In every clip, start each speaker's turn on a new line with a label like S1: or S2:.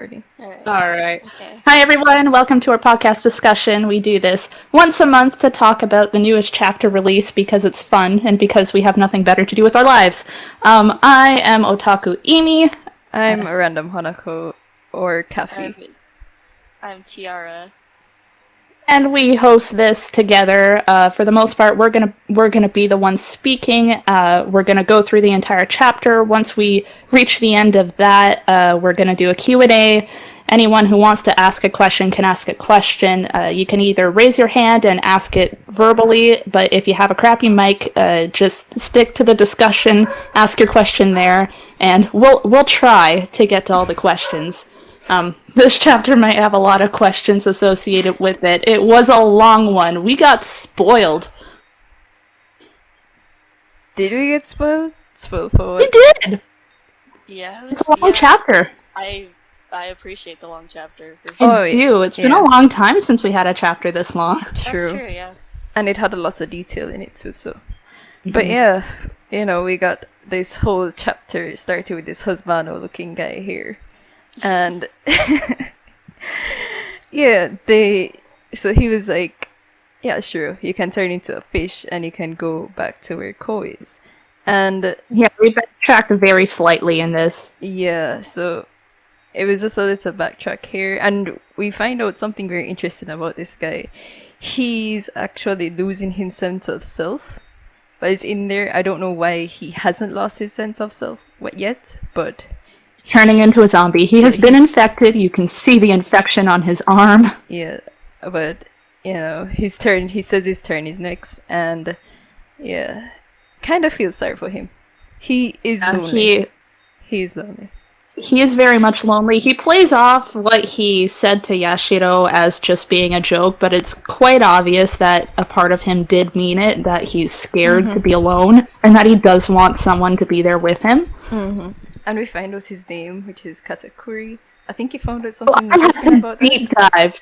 S1: recording.
S2: All right.
S3: Okay.
S2: Hi, everyone. Welcome to our podcast discussion. We do this once a month to talk about the newest chapter release because it's fun and because we have nothing better to do with our lives. I am Otaku Imi.
S1: I'm a random Hanako or Kafi.
S3: I'm Tiara.
S2: And we host this together. For the most part, we're gonna be the ones speaking. We're gonna go through the entire chapter. Once we reach the end of that, we're gonna do a Q&A. Anyone who wants to ask a question can ask a question. You can either raise your hand and ask it verbally, but if you have a crappy mic, just stick to the discussion, ask your question there, and we'll try to get to all the questions. This chapter might have a lot of questions associated with it. It was a long one. We got spoiled.
S1: Did we get spoiled? Spoiled for what?
S2: We did!
S3: Yeah,
S2: It's a long chapter.
S3: I appreciate the long chapter. For sure.
S2: I do. It's been a long time since we had a chapter this long.
S1: True.
S3: That's true, yeah.
S1: And it had a lot of detail in it too, so. But yeah, we got this whole chapter started with this Husbando looking guy here. And yeah, so he was like, yeah, sure, you can turn into a fish and you can go back to where Ko is. And
S2: yeah, we backtracked very slightly in this.
S1: Yeah, so it was just a little backtrack here, and we find out something very interesting about this guy. He's actually losing his sense of self, but it's in there. I don't know why he hasn't lost his sense of self yet, but
S2: he's turning into a zombie. He has been infected. You can see the infection on his arm.
S1: Yeah, but his turn. He says his turn is next, and yeah, kind of feel sorry for him. He is lonely. He is lonely.
S2: He is very much lonely. He plays off what he said to Yashiro as just being a joke, but it's quite obvious that a part of him did mean it, that he's scared to be alone, and that he does want someone to be there with him.
S1: And we find out his name, which is Katakuri. I think he found out something interesting about that.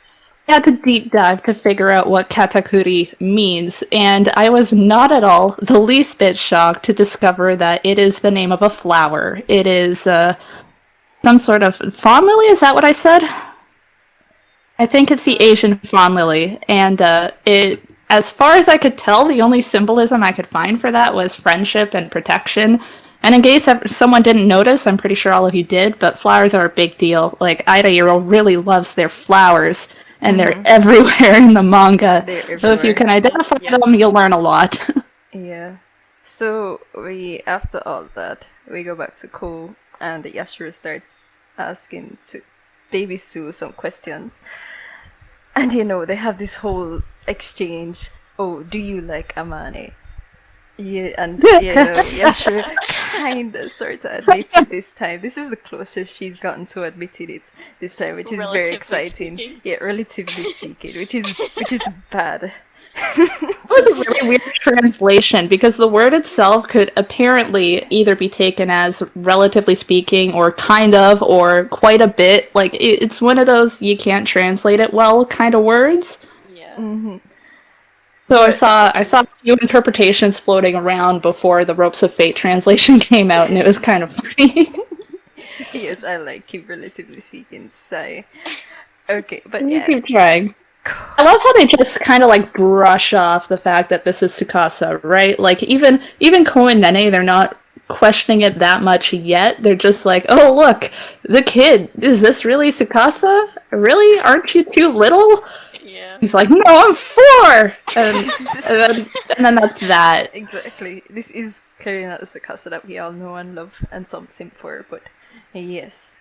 S2: I had to deep dive to figure out what katakuri means, and I was not at all the least bit shocked to discover that it is the name of a flower. It is some sort of fawn lily, is that what I said? I think it's the Asian fawn lily, and it, as far as I could tell, the only symbolism I could find for that was friendship and protection. And in case someone didn't notice, I'm pretty sure all of you did, but flowers are a big deal. Like, Ida really loves their flowers, and they're everywhere in the manga. So if you can identify them, you'll learn a lot.
S1: Yeah. So after all that, we go back to Ko, and Yashiro starts asking to Baby Sue some questions. And they have this whole exchange. Oh, do you like Amane? Yeah, and Yashiro kinda sorta admits it this time. This is the closest she's gotten to admitting it this time, which is very exciting.
S3: Speaking.
S1: Yeah, relatively speaking, which is bad.
S2: It was a really weird translation because the word itself could apparently either be taken as relatively speaking or kind of or quite a bit. Like, it's one of those you can't translate it well kind of words.
S3: Yeah.
S2: So I saw a few interpretations floating around before the Ropes of Fate translation came out, and it was kind of funny.
S1: Yes, I like him, relatively speaking, so... Okay, but
S2: You keep trying. I love how they just kind of like brush off the fact that this is Tsukasa, right? Like even Ko and Nene, they're not questioning it that much yet. They're just like, oh look, the kid, is this really Tsukasa? Really? Aren't you too little?
S3: Yeah.
S2: He's like, no, I'm 4! And then that's that.
S1: Exactly. This is clearly not the Tsukasa that we all know and love and some simp for, but yes.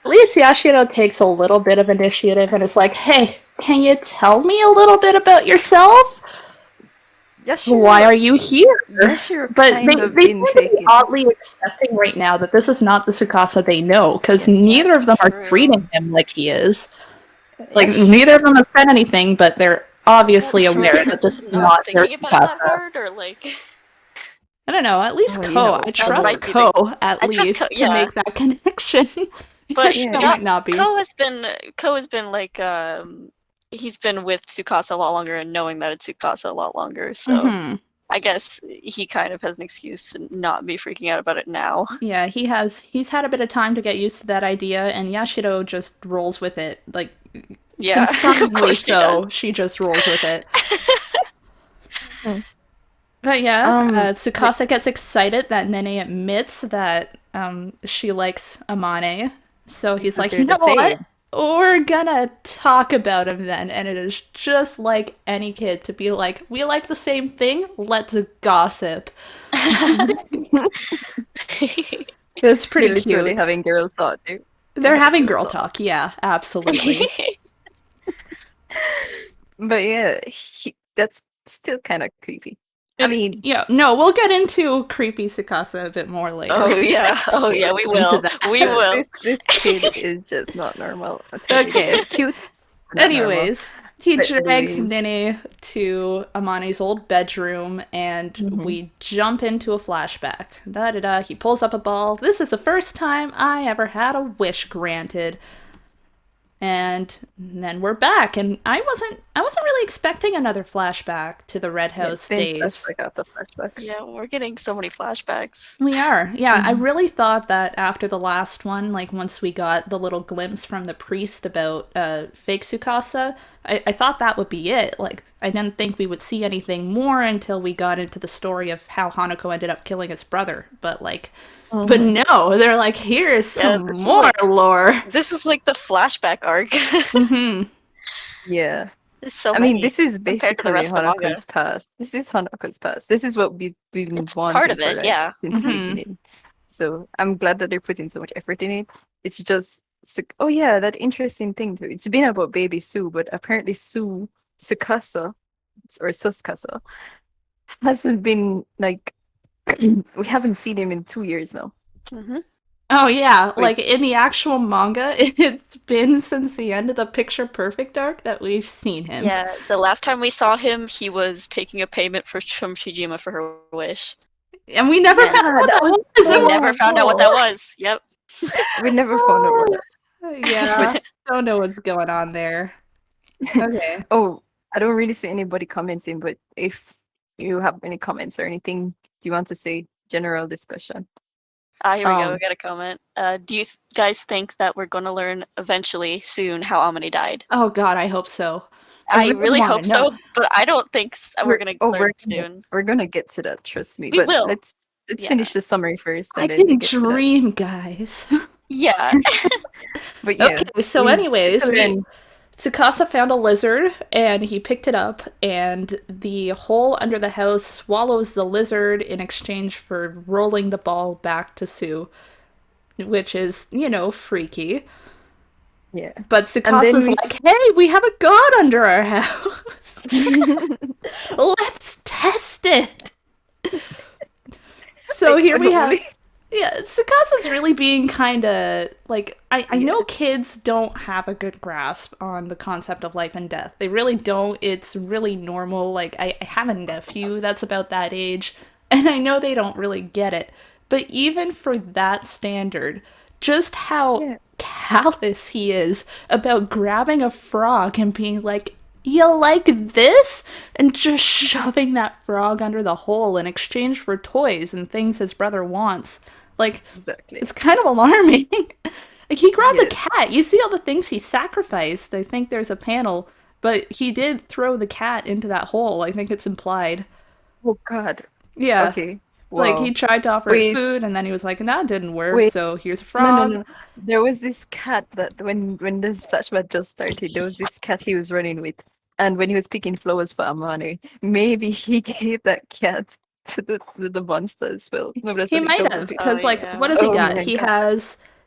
S2: At least Yashiro takes a little bit of initiative and is like, hey, can you tell me a little bit about yourself?
S1: Yashiro,
S2: why are you here?
S1: Yashiro
S2: But
S1: kind
S2: they
S1: of
S2: seem to be oddly accepting right now that this is not the Tsukasa they know, because neither of them are treating him like he is. Like, neither of them have said anything, but they're obviously aware that this is not their
S3: thinking about it that
S2: Tsukasa.
S3: hard, or like...
S2: I don't know, at least Ko. I trust Ko, at least, to make that connection.
S3: But
S2: He might not be.
S3: Ko has been like he's been with Tsukasa a lot longer and knowing that it's Tsukasa a lot longer, so I guess he kind of has an excuse to not be freaking out about it now.
S2: Yeah, he's had a bit of time to get used to that idea, and Yashiro just rolls with it. Like,
S3: Yeah, of
S2: concerningly
S3: course she
S2: so,
S3: does.
S2: she just rolls with it.
S1: Hmm.
S2: But yeah,
S1: But
S2: Tsukasa gets excited that Nene admits that she likes Amane. So he's
S1: because
S2: like,
S1: they're
S2: you
S1: the
S2: know what?
S1: same.
S2: We're gonna talk about him then. And it is just like any kid to be like, we like the same thing, let's gossip. It's pretty
S1: They're literally
S2: cute.
S1: having girl talk. They're
S2: They're
S1: having
S2: having
S1: girl
S2: girl
S1: talk.
S2: talk, yeah, absolutely.
S1: But yeah, that's still kind of creepy. I mean,
S2: Yeah, no, we'll get into creepy Tsukasa a bit more later.
S3: Oh yeah, we
S2: Into
S3: will.
S2: that.
S3: We will.
S1: this kid is just not normal. I'll tell you
S2: Okay.
S1: that. Cute, not normal.
S2: Anyways, he
S1: But
S2: drags
S1: anyways,
S2: Nene to Amani's old bedroom and
S1: mhm.
S2: we jump into a flashback. Da da da, he pulls up a ball. This is the first time I ever had a wish granted. And then we're back, and I wasn't really expecting another flashback to the Red
S1: Yeah, it's
S2: House
S1: been
S2: days.
S1: flashback after flashback.
S3: Yeah, we're getting so many flashbacks.
S2: We are. Yeah, I
S1: Mhm.
S2: really thought that after the last one, like once we got the little glimpse from the priest about fake Tsukasa, I thought that would be it. Like, I didn't think we would see anything more until we got into the story of how Hanako ended up killing his brother. But
S1: Mhm.
S2: no, they're like, here's
S3: Yeah,
S2: some more lore.
S3: this is like the flashback arc.
S2: Hmm.
S1: Yeah.
S3: There's so
S1: I mean,
S3: many
S1: this is
S3: compared to the
S1: basically
S3: rest of the
S1: Hanako's
S3: manga.
S1: past. This is Hanako's past. This is what we've been
S3: It's part
S1: wanting
S3: of
S1: for
S3: it,
S1: like
S3: yeah.
S1: since the
S2: Hmm.
S1: beginning. So I'm glad that they're putting so much effort in it. It's just oh yeah, that interesting thing too. It's been about baby Sue, but apparently Tsukasa or Suskasa hasn't been like we haven't seen him in 2 years now.
S3: Hmm.
S2: Oh yeah,
S1: Wait,
S2: like in the actual manga, it's been since the end of the Picture Perfect arc that we've seen him.
S3: Yeah, the last time we saw him, he was taking a payment from Shijima for her wish.
S2: And we never
S1: yeah,
S2: found out what
S1: that
S2: that
S1: was
S2: was.
S3: We
S2: It
S3: never
S1: so
S3: found out what
S1: cool.
S3: that was. Yep.
S1: We never found out what.
S2: Yeah,
S1: But
S2: don't know what's going on there. Okay.
S1: oh, I don't really see anybody commenting, but if you have any comments or anything, do you want to say general discussion?
S3: Here we go. We
S1: Um,
S3: got a comment. Do you guys think that we're going to learn eventually soon how Amani died?
S2: Oh God, I hope so. I
S3: I
S2: really
S3: really
S2: want to
S3: hope
S2: know.
S3: so, but I don't think we're going to learn soon.
S1: we're gonna get to that, trust me.
S3: We
S1: But
S3: will.
S1: let's
S3: Yeah.
S1: finish the summary first,
S2: I
S1: and then we
S2: can
S1: get to that.
S2: dream, guys.
S3: Yeah.
S1: But yeah,
S2: Okay, so
S1: we get to
S2: anyways, we
S1: learn.
S2: Tsukasa found a lizard and he picked it up, and the hole under the house swallows the lizard in exchange for rolling the ball back to Sue, which is, freaky.
S1: Yeah,
S2: But
S1: and then
S2: Tsukasa's
S1: we.
S2: like, hey, we have a god under our house. Let's test it. So
S1: Like
S2: here we have.
S1: monopoly.
S2: Yeah, Tsukasa's really being kind of like I know
S1: Yeah,
S2: kids don't have a good grasp on the concept of life and death. They really don't. It's really normal. Like I have a nephew that's about that age, and I know they don't really get it. But even for that standard, just how
S1: yeah,
S2: callous he is about grabbing a frog and being like, "You like this?" and just shoving that frog under the hole in exchange for toys and things his brother wants. Like,
S1: exactly.
S2: it's kind of alarming. Like, he grabbed the
S1: Yes.
S2: cat. You see all the things he sacrificed. I think there's a panel, but he did throw the cat into that hole. I think it's implied.
S1: Oh God.
S2: Yeah.
S1: Okay.
S2: Like, he
S1: Wow.
S2: tried to offer it
S1: Wait,
S2: food, and then he was like, that didn't work,
S1: wait.
S2: so here's a
S1: No, no,
S2: frog.
S1: no. There was this cat that when this flashback just started, there was this cat he was running with, and when he was picking flowers for Amane, maybe he gave that cat to the monster as well. No, that's
S2: He
S1: not a
S2: might
S1: double
S2: have,
S1: pick.
S3: Oh,
S2: because, like, what
S3: yeah.
S2: has he
S1: Oh
S2: got?
S1: my God.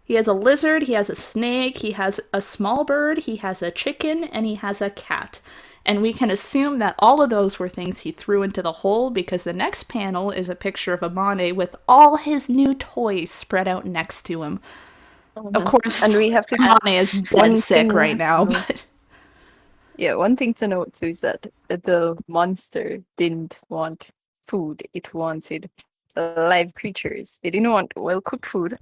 S2: He has a lizard, he has a snake, he has a small bird, he has a chicken, and he has a cat. And we can assume that all of those were things he threw into the hole because the next panel is a picture of Amane with all his new toys spread out next to him. Of
S1: Mhm.
S2: course,
S1: And we have to
S2: Amane is dead
S1: one
S2: sick
S1: thing we
S2: right
S1: have to
S2: now,
S1: know.
S2: but
S1: Yeah, one thing to note too is that the monster didn't want food. It wanted live creatures. They didn't want well cooked food,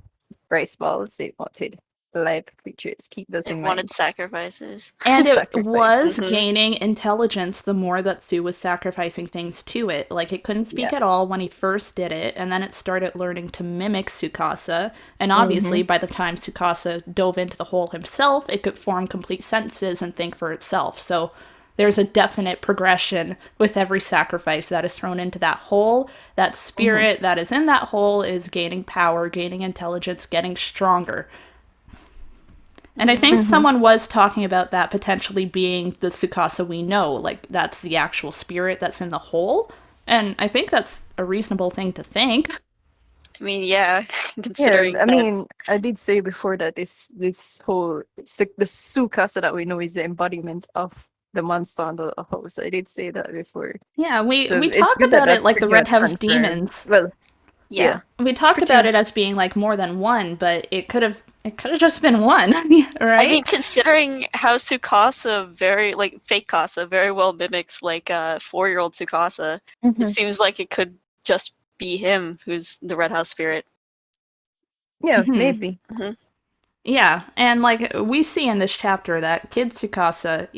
S1: rice balls. They wanted live creatures. Keep this
S3: It
S1: in
S3: wanted
S1: mind.
S3: sacrifices.
S2: And it
S1: Sacrifices.
S2: was
S3: Mhm.
S2: gaining intelligence the more that Sue was sacrificing things to it. Like, it couldn't
S1: Yeah.
S2: speak at all when he first did it, and then it started learning to mimic Tsukasa. And obviously,
S1: Mm-hmm.
S2: by the time Tsukasa dove into the hole himself, it could form complete sentences and think for itself. So there's a definite progression with every sacrifice that is thrown into that hole. That
S1: Mm-hmm.
S2: spirit that is in that hole is gaining power, gaining intelligence, getting stronger. And I think
S3: Mhm.
S1: Mm-hmm.
S2: someone was talking about that potentially being the Tsukasa we know, like that's the actual spirit that's in the hole. And I think that's a reasonable thing to think.
S3: I mean, yeah,
S1: Yeah,
S3: considering
S1: I
S3: that.
S1: mean, I did say before that this whole the Tsukasa that we know is the embodiment of the monster on the house. I did say that before,
S2: Yeah, we
S1: so
S2: we
S1: it's
S2: talked
S1: good that
S2: about it
S1: that's
S2: like the
S1: pretty
S2: Red
S1: much
S2: House
S1: confirmed.
S2: demons.
S1: Well, yeah,
S3: Yeah.
S2: We
S1: it's
S2: talked
S1: pretty
S2: about it
S1: much.
S2: as being like more than one, but it could have just been one,
S3: I
S2: right?
S3: mean, considering how Tsukasa like fake Casa very well mimics like a 4-year-old Tsukasa, it
S1: Hmm.
S3: seems like it could just be him who's the Red House spirit.
S1: Yeah,
S2: Hmm.
S1: maybe.
S3: Hmm.
S2: Yeah, and like we see in this chapter that Kid Tsukasa,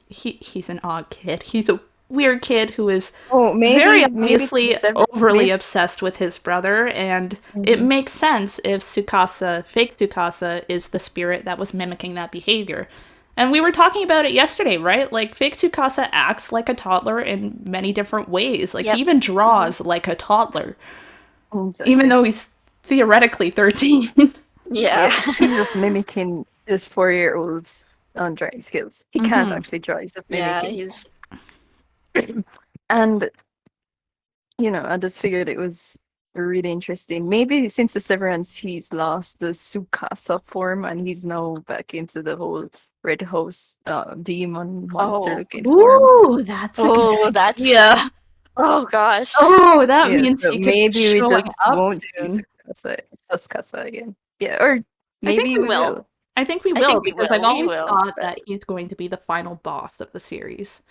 S2: he's an odd kid. He's a weird kid who is
S1: Oh,
S2: very
S1: maybe
S2: obviously
S1: it's every
S2: overly
S1: maybe.
S2: obsessed with his brother, and it
S1: Hmm.
S2: makes sense if Tsukasa, fake Tsukasa, is the spirit that was mimicking that behavior. And we were talking about it yesterday, right? Like, fake Tsukasa acts like a toddler in many different ways. Like, he
S3: Yep.
S2: even
S3: Hmm.
S2: draws like a toddler, even
S1: Exactly.
S2: though he's theoretically 13.
S3: Yeah.
S1: Yeah, he's just mimicking his 4-year-old's drawing skills. He can't
S2: Hmm.
S1: actually draw. He's just
S3: Yeah,
S1: mimicking.
S3: he's
S1: And I just figured it was really interesting. Maybe since the severance, he's lost the Tsukasa form and he's now back into the whole red house demon monster
S3: oh.
S1: looking form.
S2: Ooh, that's a good
S3: Oh, that's
S2: idea.
S3: oh gosh.
S2: Oh, that
S1: Yeah,
S2: means
S1: so
S2: he could be
S1: maybe we
S2: showing
S1: just
S2: up
S1: won't see
S2: soon.
S1: Tsukasa again. Yeah, or
S2: I think
S1: maybe
S2: we
S1: we
S2: will.
S1: will.
S2: I think we
S3: I
S2: will
S3: think we
S2: because I've
S3: will. We
S2: always
S3: will.
S2: thought
S3: But
S2: that he's going to be the final boss of the series,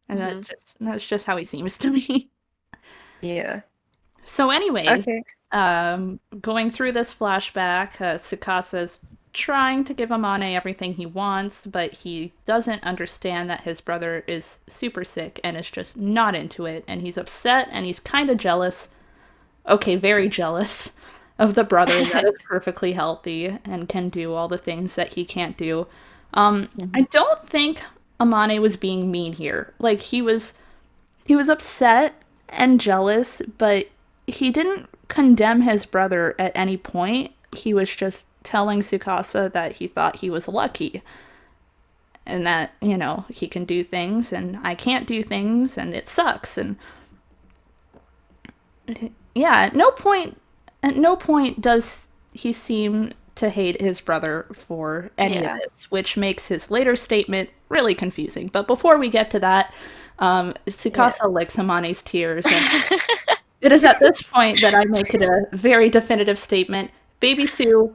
S2: and
S3: mhm.
S2: that's just how he seems to me.
S1: Yeah.
S2: So, anyways,
S1: Okay.
S2: going through this flashback, Tsukasa's trying to give Amane everything he wants, but he doesn't understand that his brother is super sick and is just not into it, and he's upset and he's kind of jealous. Okay, very jealous of the brother that is perfectly healthy and can do all the things that he can't do. I
S1: Mhm.
S2: don't think Amane was being mean here. Like, he was upset and jealous, but he didn't condemn his brother at any point. He was just telling Tsukasa that he thought he was lucky and that, he can do things and I can't do things and it sucks. And yeah, at no point does he seem to hate his brother for any of
S3: Yeah.
S2: this, which makes his later statement really confusing. But before we get to that,
S1: Yeah.
S2: Tsukasa licks Amane's tears, and it is at this point that I make it a very definitive statement. Baby Sue,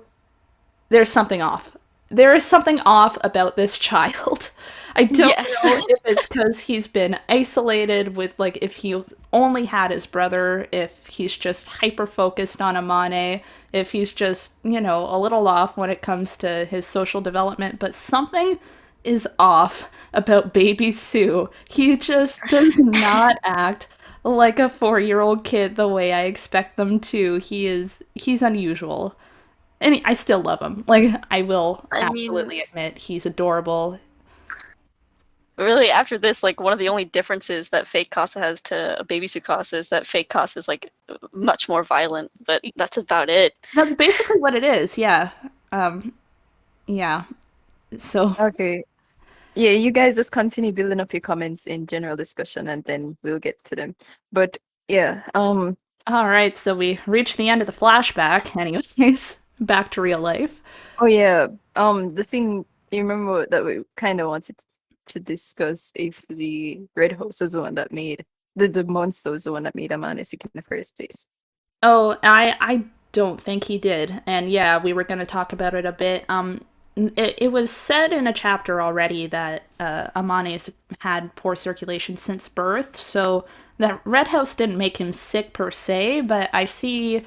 S2: there's something off. There is something off about this child. I don't
S3: Yes.
S2: know if it's because he's been isolated with, like, if he only had his brother, if he's just hyper focused on Amane, if he's just, a little off when it comes to his social development, but something is off about baby Sue. He just does not act like a 4-year-old kid the way I expect them to. He's unusual. And I still love him. Like, I will
S3: I mean,
S2: absolutely admit he's adorable.
S3: really, after this, like one of the only differences that fake Casa has to a baby Tsukasa is that fake Casa is like much more violent, but that's about it.
S2: That's basically what it is, yeah. Um, yeah. So,
S1: Okay. Yeah, you guys just continue building up your comments in general discussion and then we'll get to them. But yeah,
S2: all right, so we reached the end of the flashback, anyways. Back to real life.
S1: oh yeah, the thing you remember that we kind of wanted to discuss if the red host was the one that made the monster was the one that made Amanda sick in the first place.
S2: Oh, I don't think he did. And yeah, we were going to talk about it a bit. It was said in a chapter already that Amane's had poor circulation since birth, so that Red House didn't make him sick per se, but I see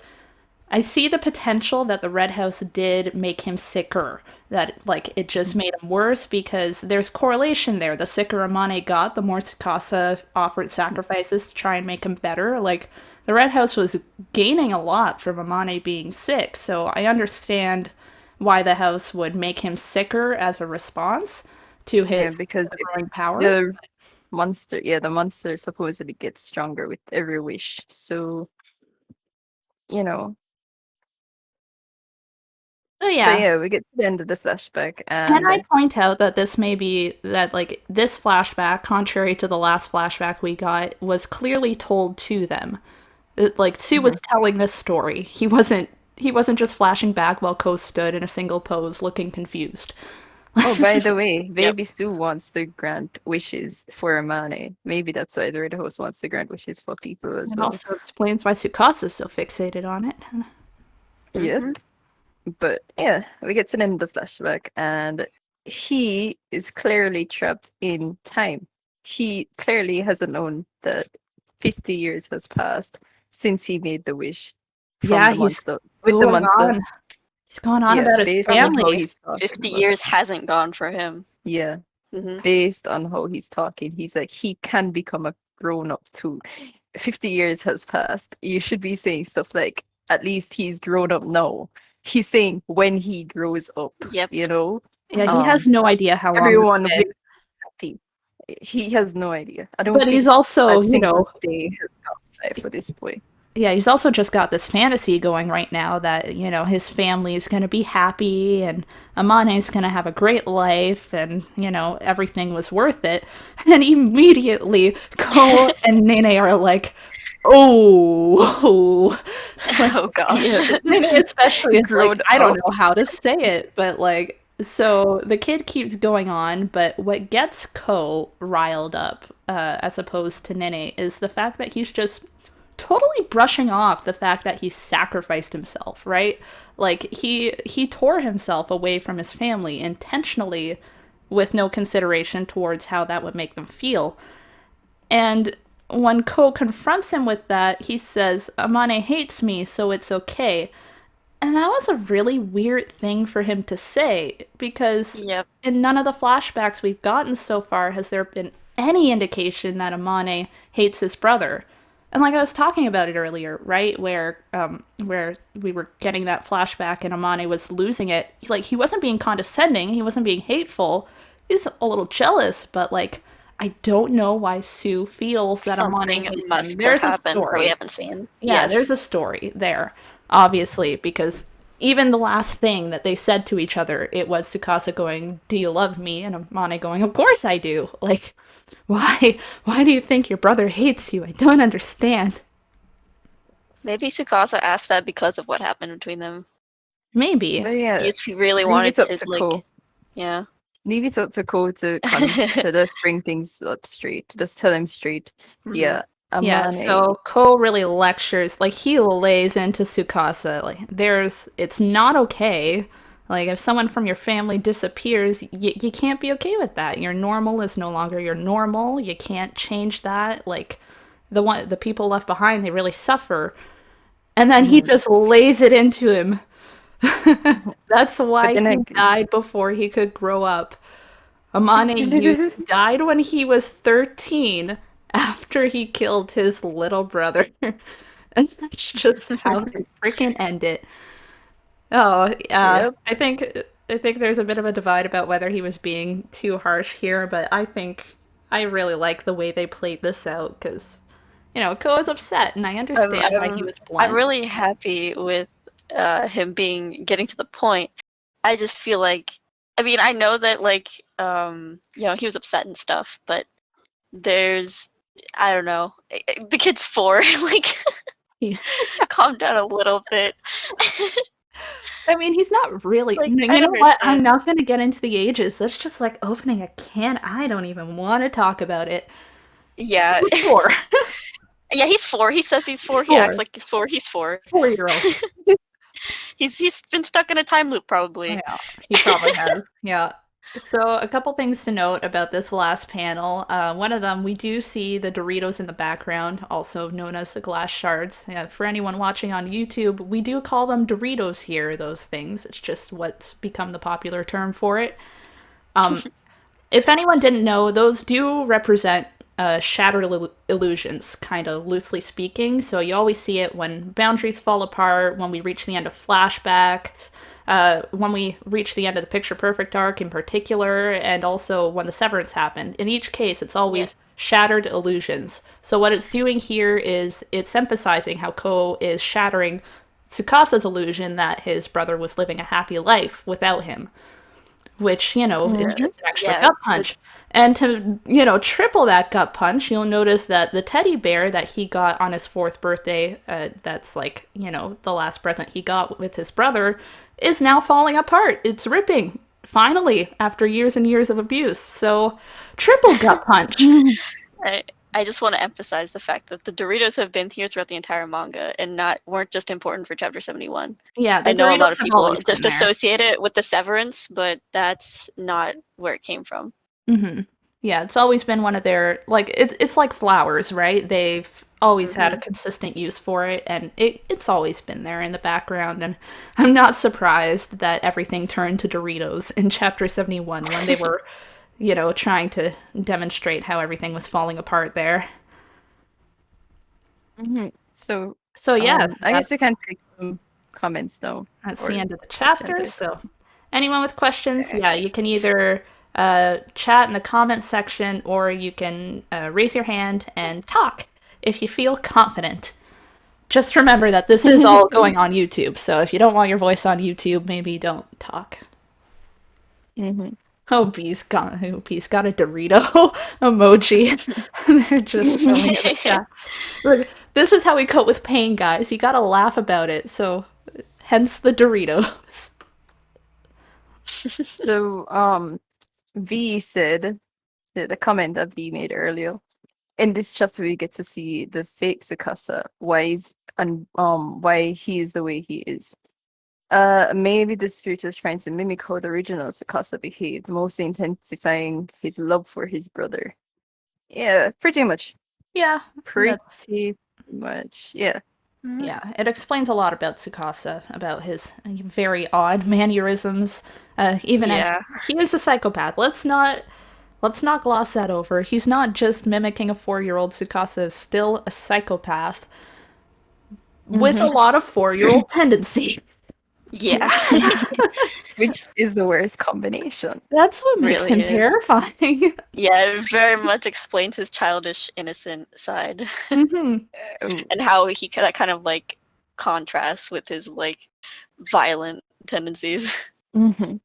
S2: I see the potential that the Red House did make him sicker. That like it just made him worse because there's correlation there. The sicker Amane got, the more Tsukasa offered sacrifices to try and make him better. Like the Red House was gaining a lot from Amane being sick, so I understand why the house would make him sicker as a response to
S1: Yeah,
S2: his
S1: because
S2: growing power.
S1: the the monster supposedly gets stronger with every wish. So, you know,
S2: So
S1: but
S2: yeah,
S1: yeah, we get to the end of the flashback,
S2: can I
S1: and
S2: point out that this may be that like this flashback, contrary to the last flashback we got, was clearly told to them. Like Sue was
S1: Mhm.
S2: telling this story. He wasn't just flashing back while Ko stood in a single pose looking confused.
S1: Oh, by the way,
S3: Yep.
S1: Baby Sue wants to grant wishes for Amane. Maybe that's why the Red Host wants to grant wishes for people as
S2: It
S1: well.
S2: also explains why Tsukasa's so fixated on it.
S1: Yep.
S3: Hmm.
S1: But yeah, we get to the end of the flashback, and he is clearly trapped in time. He clearly hasn't known that 50 years has passed since he made the wish from
S2: Yeah,
S1: the
S2: he's
S1: monster. With the
S2: going
S1: monster,
S2: on. He's going on
S1: yeah,
S2: about his
S1: based on
S3: Probably
S1: how
S2: family.
S3: because
S1: he's talking
S3: 50
S1: about.
S3: years hasn't gone for him.
S1: Yeah,
S3: Hmm.
S1: based on how he's talking, he's like, he can become a grown up too. 50 years has passed. You should be saying stuff like, at least he's grown up now. He's saying when he grows up,
S3: Yep.
S1: you know?
S2: Yeah, he has
S1: Um,
S2: no idea how long it's
S1: everyone will
S2: been.
S1: be happy. He has no idea. I don't
S2: But he's
S1: think a
S2: also,
S1: single day has gone by for this boy.
S2: yeah, he's also just got this fantasy going right now that, his family's going to be happy and Amane's going to have a great life and, everything was worth it. And immediately Ko and Nene are like, oh, like,
S3: Oh
S1: Yeah,
S3: gosh.
S2: Nene especially is like,
S1: grown
S2: I don't
S1: up.
S2: know how to say it, but like, so the kid keeps going on, but what gets Ko riled up, as opposed to Nene, is the fact that he's just totally brushing off the fact that he sacrificed himself, right? Like he tore himself away from his family intentionally with no consideration towards how that would make them feel. And when Ko confronts him with that, he says, Amane hates me, so it's okay. And that was a really weird thing for him to say because
S3: Yep.
S2: in none of the flashbacks we've gotten so far has there been any indication that Amane hates his brother. And like I was talking about it earlier, right, where we were getting that flashback and Amane was losing it. Like he wasn't being condescending, he wasn't being hateful. He's a little jealous, but like I don't know why Sue feels that Amane
S3: Something
S2: hates him.
S3: must have
S2: There's a
S3: happened that we
S2: story.
S3: haven't seen.
S2: Yeah,
S3: Yes.
S2: there's a story there, obviously, because even the last thing that they said to each other, it was Tsukasa going, "Do you love me?" and Amane going, "Of course I do." Like, why do you think your brother hates you? I don't understand.
S3: Maybe Tsukasa asked that because of what happened between them.
S2: Maybe.
S1: But yeah,
S3: He really
S1: leave
S3: wanted
S1: it up
S3: to,
S1: to
S3: like,
S1: Ko.
S3: yeah.
S1: Leave it up to Ko to just bring things up straight. Just tell him straight.
S3: Hmm.
S1: Yeah,
S2: Yeah,
S1: Amane.
S2: so Ko really lectures, like he lays into Tsukasa, like it's not okay. Like if someone from your family disappears, you can't be okay with that. Your normal is no longer your normal. You can't change that. Like the people left behind, they really suffer. And then he
S1: Mhm.
S2: just lays it into him. That's
S1: But
S2: why
S1: then
S2: he died before he could grow up. Amane Yu
S1: I,
S2: died when he was 13 after he killed his little brother. And that's just how they freaking end it. Oh,
S1: yep.
S2: I think there's a bit of a divide about whether he was being too harsh here, but I think I really like the way they played this out because, Ko is upset and I
S3: I'm,
S2: understand why he
S3: I'm,
S2: was
S3: I'm
S2: blunt.
S3: really happy with him getting to the point. I just feel like, I mean, I know that, like, he was upset and stuff, but there's, I don't know, the kid's 4, like,
S2: He,
S3: calm down a little bit.
S2: I mean, he's not really.
S3: Like,
S2: You
S3: I
S2: know what? I'm
S3: understand.
S2: not going to get into the ages. That's just like opening a can. I don't even want to talk about it.
S3: Yeah.
S2: He's 4.
S3: Yeah, he's 4. He says he's
S2: He's
S3: 4. He acts
S2: 4.
S3: like he's 4. He's 4.
S2: 4-year-old.
S3: He's been stuck in a time loop
S2: Oh,
S3: probably.
S2: yeah, he probably has. Yeah. So, a couple things to note about this last panel. One of them, we do see the Doritos in the background, also known as the glass shards. For anyone watching on YouTube, we do call them Doritos here, those things. It's just what's become the popular term for it. Um, if anyone didn't know, those do represent shattered illusions, kind of loosely speaking. So you always see it when boundaries fall apart, when we reach the end of flashbacks, when we reach the end of the Picture Perfect arc in particular, and also when the severance happened. In each case, it's
S3: Yeah.
S2: always shattered illusions. So what it's doing here is it's emphasizing how Ko is shattering Tsukasa's illusion that his brother was living a happy life without him, which, is
S1: Mhm.
S2: just an extra
S3: Yeah.
S2: gut punch. And to, triple that gut punch, you'll notice that the teddy bear that he got on his fourth birthday, that's like, the last present he got with his brother, is now falling apart. It's ripping, finally, after years and years of abuse. So, triple gut punch.
S3: I, I just want to emphasize the fact that the Doritos have been here throughout the entire manga and weren't just important for chapter 71.
S2: Yeah,
S3: I
S2: the
S3: know a lot
S2: Doritos
S3: of
S2: have
S3: people
S2: always been
S3: just
S2: there.
S3: associate it with the severance, but that's not where it came from.
S2: Hmm. Yeah, it's always been one of their, like, it's like flowers, right? They've always had a
S3: Hmm.
S2: consistent use for it, and it's always been there in the background. And I'm not surprised that everything turned to Doritos in chapter 71 when they were, trying to demonstrate how everything was falling apart there.
S1: So,
S2: So yeah,
S1: I guess we can take some comments now
S2: that's the
S1: or
S2: end of the
S1: questions
S2: chapter.
S1: or
S2: So, anyone with questions, yeah,
S1: okay.
S2: you can either chat in the comments section or you can raise your hand and talk if you feel confident. Just remember that this is all going on YouTube, so if you don't want your voice on YouTube, maybe don't talk.
S1: Hmm.
S2: Oh, B's got a Dorito emoji. They're just showing in the chat. Look, this is how we cope with pain, guys. You gotta laugh about it, so hence the Doritos.
S1: So, V said the comment that V made earlier. In this chapter, we get to see the fake Tsukasa, why he is the way he is. Maybe the spirit was trying to mimic how the original Tsukasa behaved, mostly intensifying his love for his brother. Yeah, pretty much.
S2: Yeah, that's
S1: Pretty much. Yeah. Mhm.
S2: yeah. It explains a lot about Tsukasa, about his very odd mannerisms. Even as
S3: Yeah.
S2: he is a psychopath. Let's not gloss that over. He's not just mimicking a 4-year-old. Tsukasa is still a psychopath with a
S1: Mhm.
S2: lot of 4-year-old tendencies.
S3: Yeah.
S1: Which is the worst combination.
S2: That's what makes
S3: Really
S2: him
S3: is.
S2: terrifying.
S3: Yeah, it very much explains his childish, innocent side
S2: Hmm.
S1: Oh,
S3: and how that kind of like contrasts with his like violent tendencies.
S1: mhm.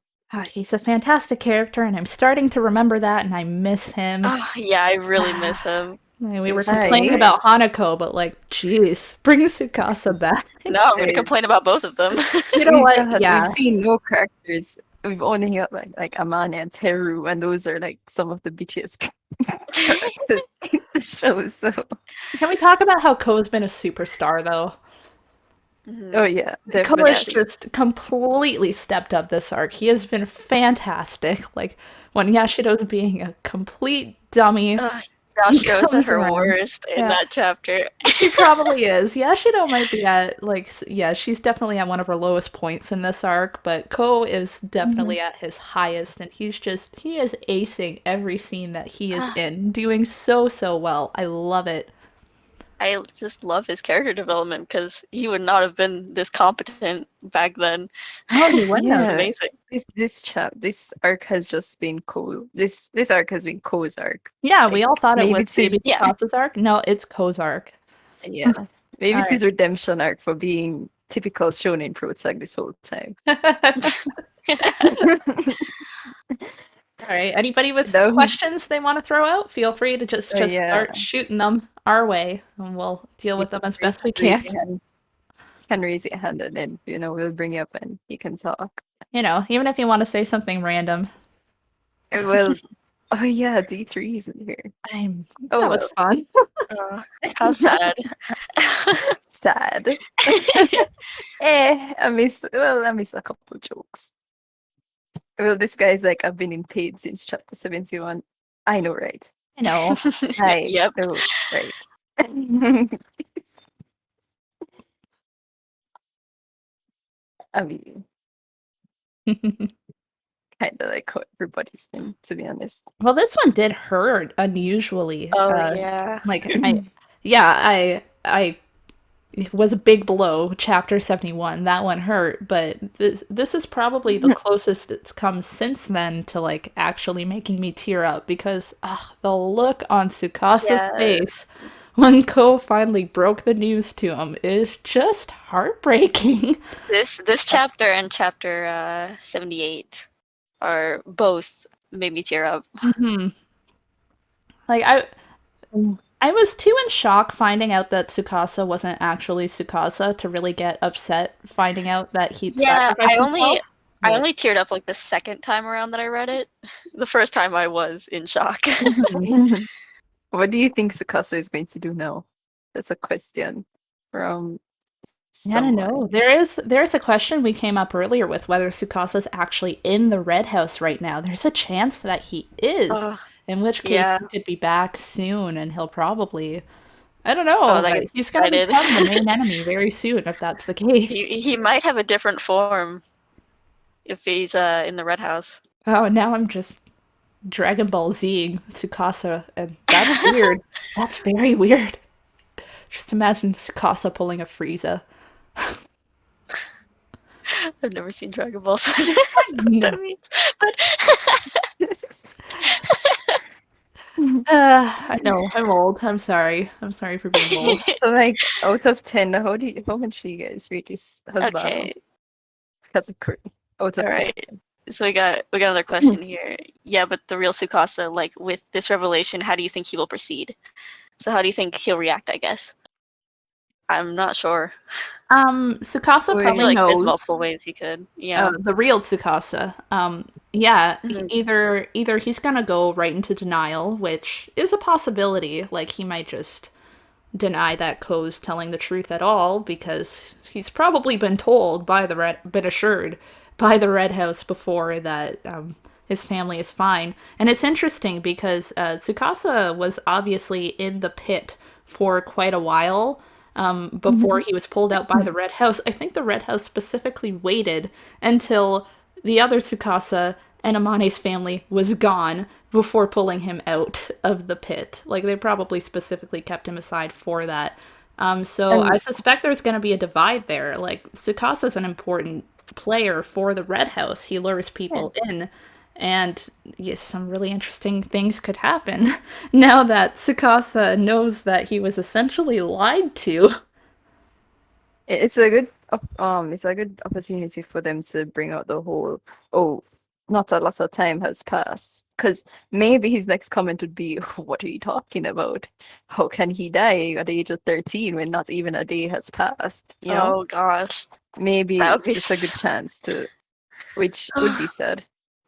S2: He's a fantastic character, and I'm starting to remember that, and I miss him.
S3: Oh, yeah, I really miss him.
S2: We
S3: He
S2: were
S3: was so
S2: complaining
S1: I
S3: great.
S2: about Hanako, but like, jeez, bring Tsukasa back.
S3: No, I'm gonna
S1: uh,
S3: complain about both of them.
S2: You know what?
S1: we've
S2: Yeah.
S1: seen no characters. We've only got like Amane and Teru, and those are like some of the bitchiest characters in the show. So,
S2: Can we talk about how Ko's been a superstar, though?
S1: oh
S3: Mhm.
S1: yeah,
S2: Ko has
S3: Yes.
S1: definitely.
S2: just completely stepped up this arc. He has been fantastic. Like, when Yashido's being a complete dummy,
S3: Ugh,
S2: he
S3: Yashiro is at
S2: comes
S3: her
S2: around.
S3: worst in
S2: Yeah.
S3: that chapter.
S2: She probably is. Yashido might be at like yeah, she's definitely at one of her lowest points in this arc, but Ko is
S1: Mhm.
S2: definitely at his highest and he is acing every scene that he is
S3: Ah,
S2: in, doing so well. I love it.
S3: I just love his character development because he would not have been this competent back then.
S2: Oh, he wouldn't
S3: It's
S2: have.
S1: Yeah,
S3: amazing.
S1: this arc has just been cool. This arc has been Ko's arc.
S2: Yeah, we
S1: Like
S2: all thought it
S1: maybe
S2: was
S1: it's
S2: Baby
S1: his
S3: Yes.
S2: Tsukasa's arc. No, it's Ko's arc.
S1: yeah, maybe
S2: All
S1: it's his redemption arc for being typical shonen protag this whole time.
S2: right. All right. Anybody with
S1: Now he's
S2: questions they want to throw out, feel free to just
S1: yeah.
S2: start shooting them our way, and we'll deal
S1: You
S2: with them as
S1: you
S2: best we
S1: raise
S2: can.
S1: your hand. You can raise your hand and then we'll bring you up and you can talk.
S2: Even if you want to say something random.
S1: Well, oh yeah, D3 isn't here.
S2: I'm
S1: Oh
S2: that was
S1: well,
S2: fun.
S3: How sad.
S1: sad. I missed a couple jokes. Well, this guy's like, I've been in pain since chapter 71. I know, right?
S2: I know.
S1: I
S3: Yep.
S1: know, right? I mean, kind of like how everybody's been, to be honest.
S2: Well, this one did hurt unusually.
S3: Oh yeah.
S2: Like I it was a big blow, chapter 71. That one hurt, but this is probably the closest it's come since then to like actually making me tear up because the look on Tsukasa's
S3: Yeah.
S2: face when Ko finally broke the news to him is just heartbreaking.
S3: This chapter and chapter 78 are both made me tear up.
S2: hmm Like I was too in shock finding out that Tsukasa wasn't actually Tsukasa to really get upset finding out that he'd
S3: Yeah,
S2: sacrificed himself.
S3: I
S2: But
S3: only teared up like the second time around that I read it. The first time I was in shock.
S1: What do you think Tsukasa is going to do now? That's a question from
S2: I don't know.
S1: someone.
S2: There's a question we came up earlier with whether Tsukasa's actually in the Red House right now. There's a chance that he is,
S3: Oh,
S2: in which case
S3: yeah.
S2: he could be back soon and he'll probably I don't
S3: Oh,
S2: know,
S3: that
S2: but
S3: gets me
S2: he's gonna
S3: excited.
S2: become the main enemy very soon if that's the case.
S3: He might have a different form if he's in the Red House.
S2: Oh, now I'm just Dragon Ball Z Tsukasa, and that's weird. That's very weird. Just imagine Tsukasa pulling a Frieza.
S3: I've never seen Dragon Ball, so I don't know what that means.
S2: I know, I'm old. I'm sorry. I'm sorry for being old.
S3: But
S1: So, like, out of 10, how much do you guys rate this husband?
S3: okay,
S1: Because of out
S3: all
S1: of 10.
S3: right. So we got another question here. Yeah, but the real Tsukasa, like with this revelation, how do you think he will proceed? So how do you think he'll react? I guess I'm not sure.
S2: Tsukasa
S1: Wait.
S3: I feel
S2: probably
S3: like there's
S2: knows.
S3: multiple ways he could. Yeah.
S2: The real Tsukasa. Yeah,
S3: Mhm.
S2: either he's gonna go right into denial, which is a possibility. Like he might just deny that Ko's telling the truth at all because he's probably been told been assured by the Red House before that his family is fine. And it's interesting because Tsukasa was obviously in the pit for quite a while before he was pulled out by the Red House. I think the Red House specifically waited until the other Tsukasa and Amane's family was gone before pulling him out of the pit. Like they probably specifically kept him aside for that. So I
S1: And
S2: suspect there's going to be a divide there. Like Tsukasa's an important player for the Red House. He lures
S1: yeah,
S2: people in, and yes, some really interesting things could happen now that Tsukasa knows that he was essentially lied to.
S1: it's a good it's a good opportunity for them to bring out the whole, oh, not a lot of time has passed, because maybe his next comment would be, what are you talking about? How can he die at the age of 13 when not even a day has passed, you know?
S3: Oh gosh, that
S1: Maybe
S3: would be.
S1: it's a good chance to, which would be sad.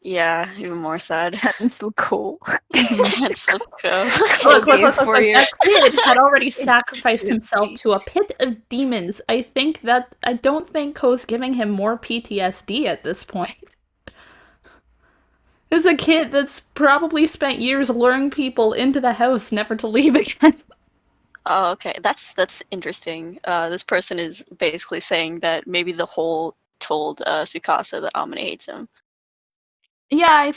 S3: Yeah, even more sad.
S1: Cancel Cole.
S3: Cancel Ko.
S2: Look,
S1: for you.
S2: that kid had already sacrificed himself
S1: PTSD.
S2: to a pit of demons. I don't think Ko's giving him more PTSD at this point. It's a kid that's probably spent years luring people into the house never to leave again.
S3: Oh, okay. That's interesting. This person is basically saying that maybe the whole told Tsukasa that Amane hates him.
S2: Yeah,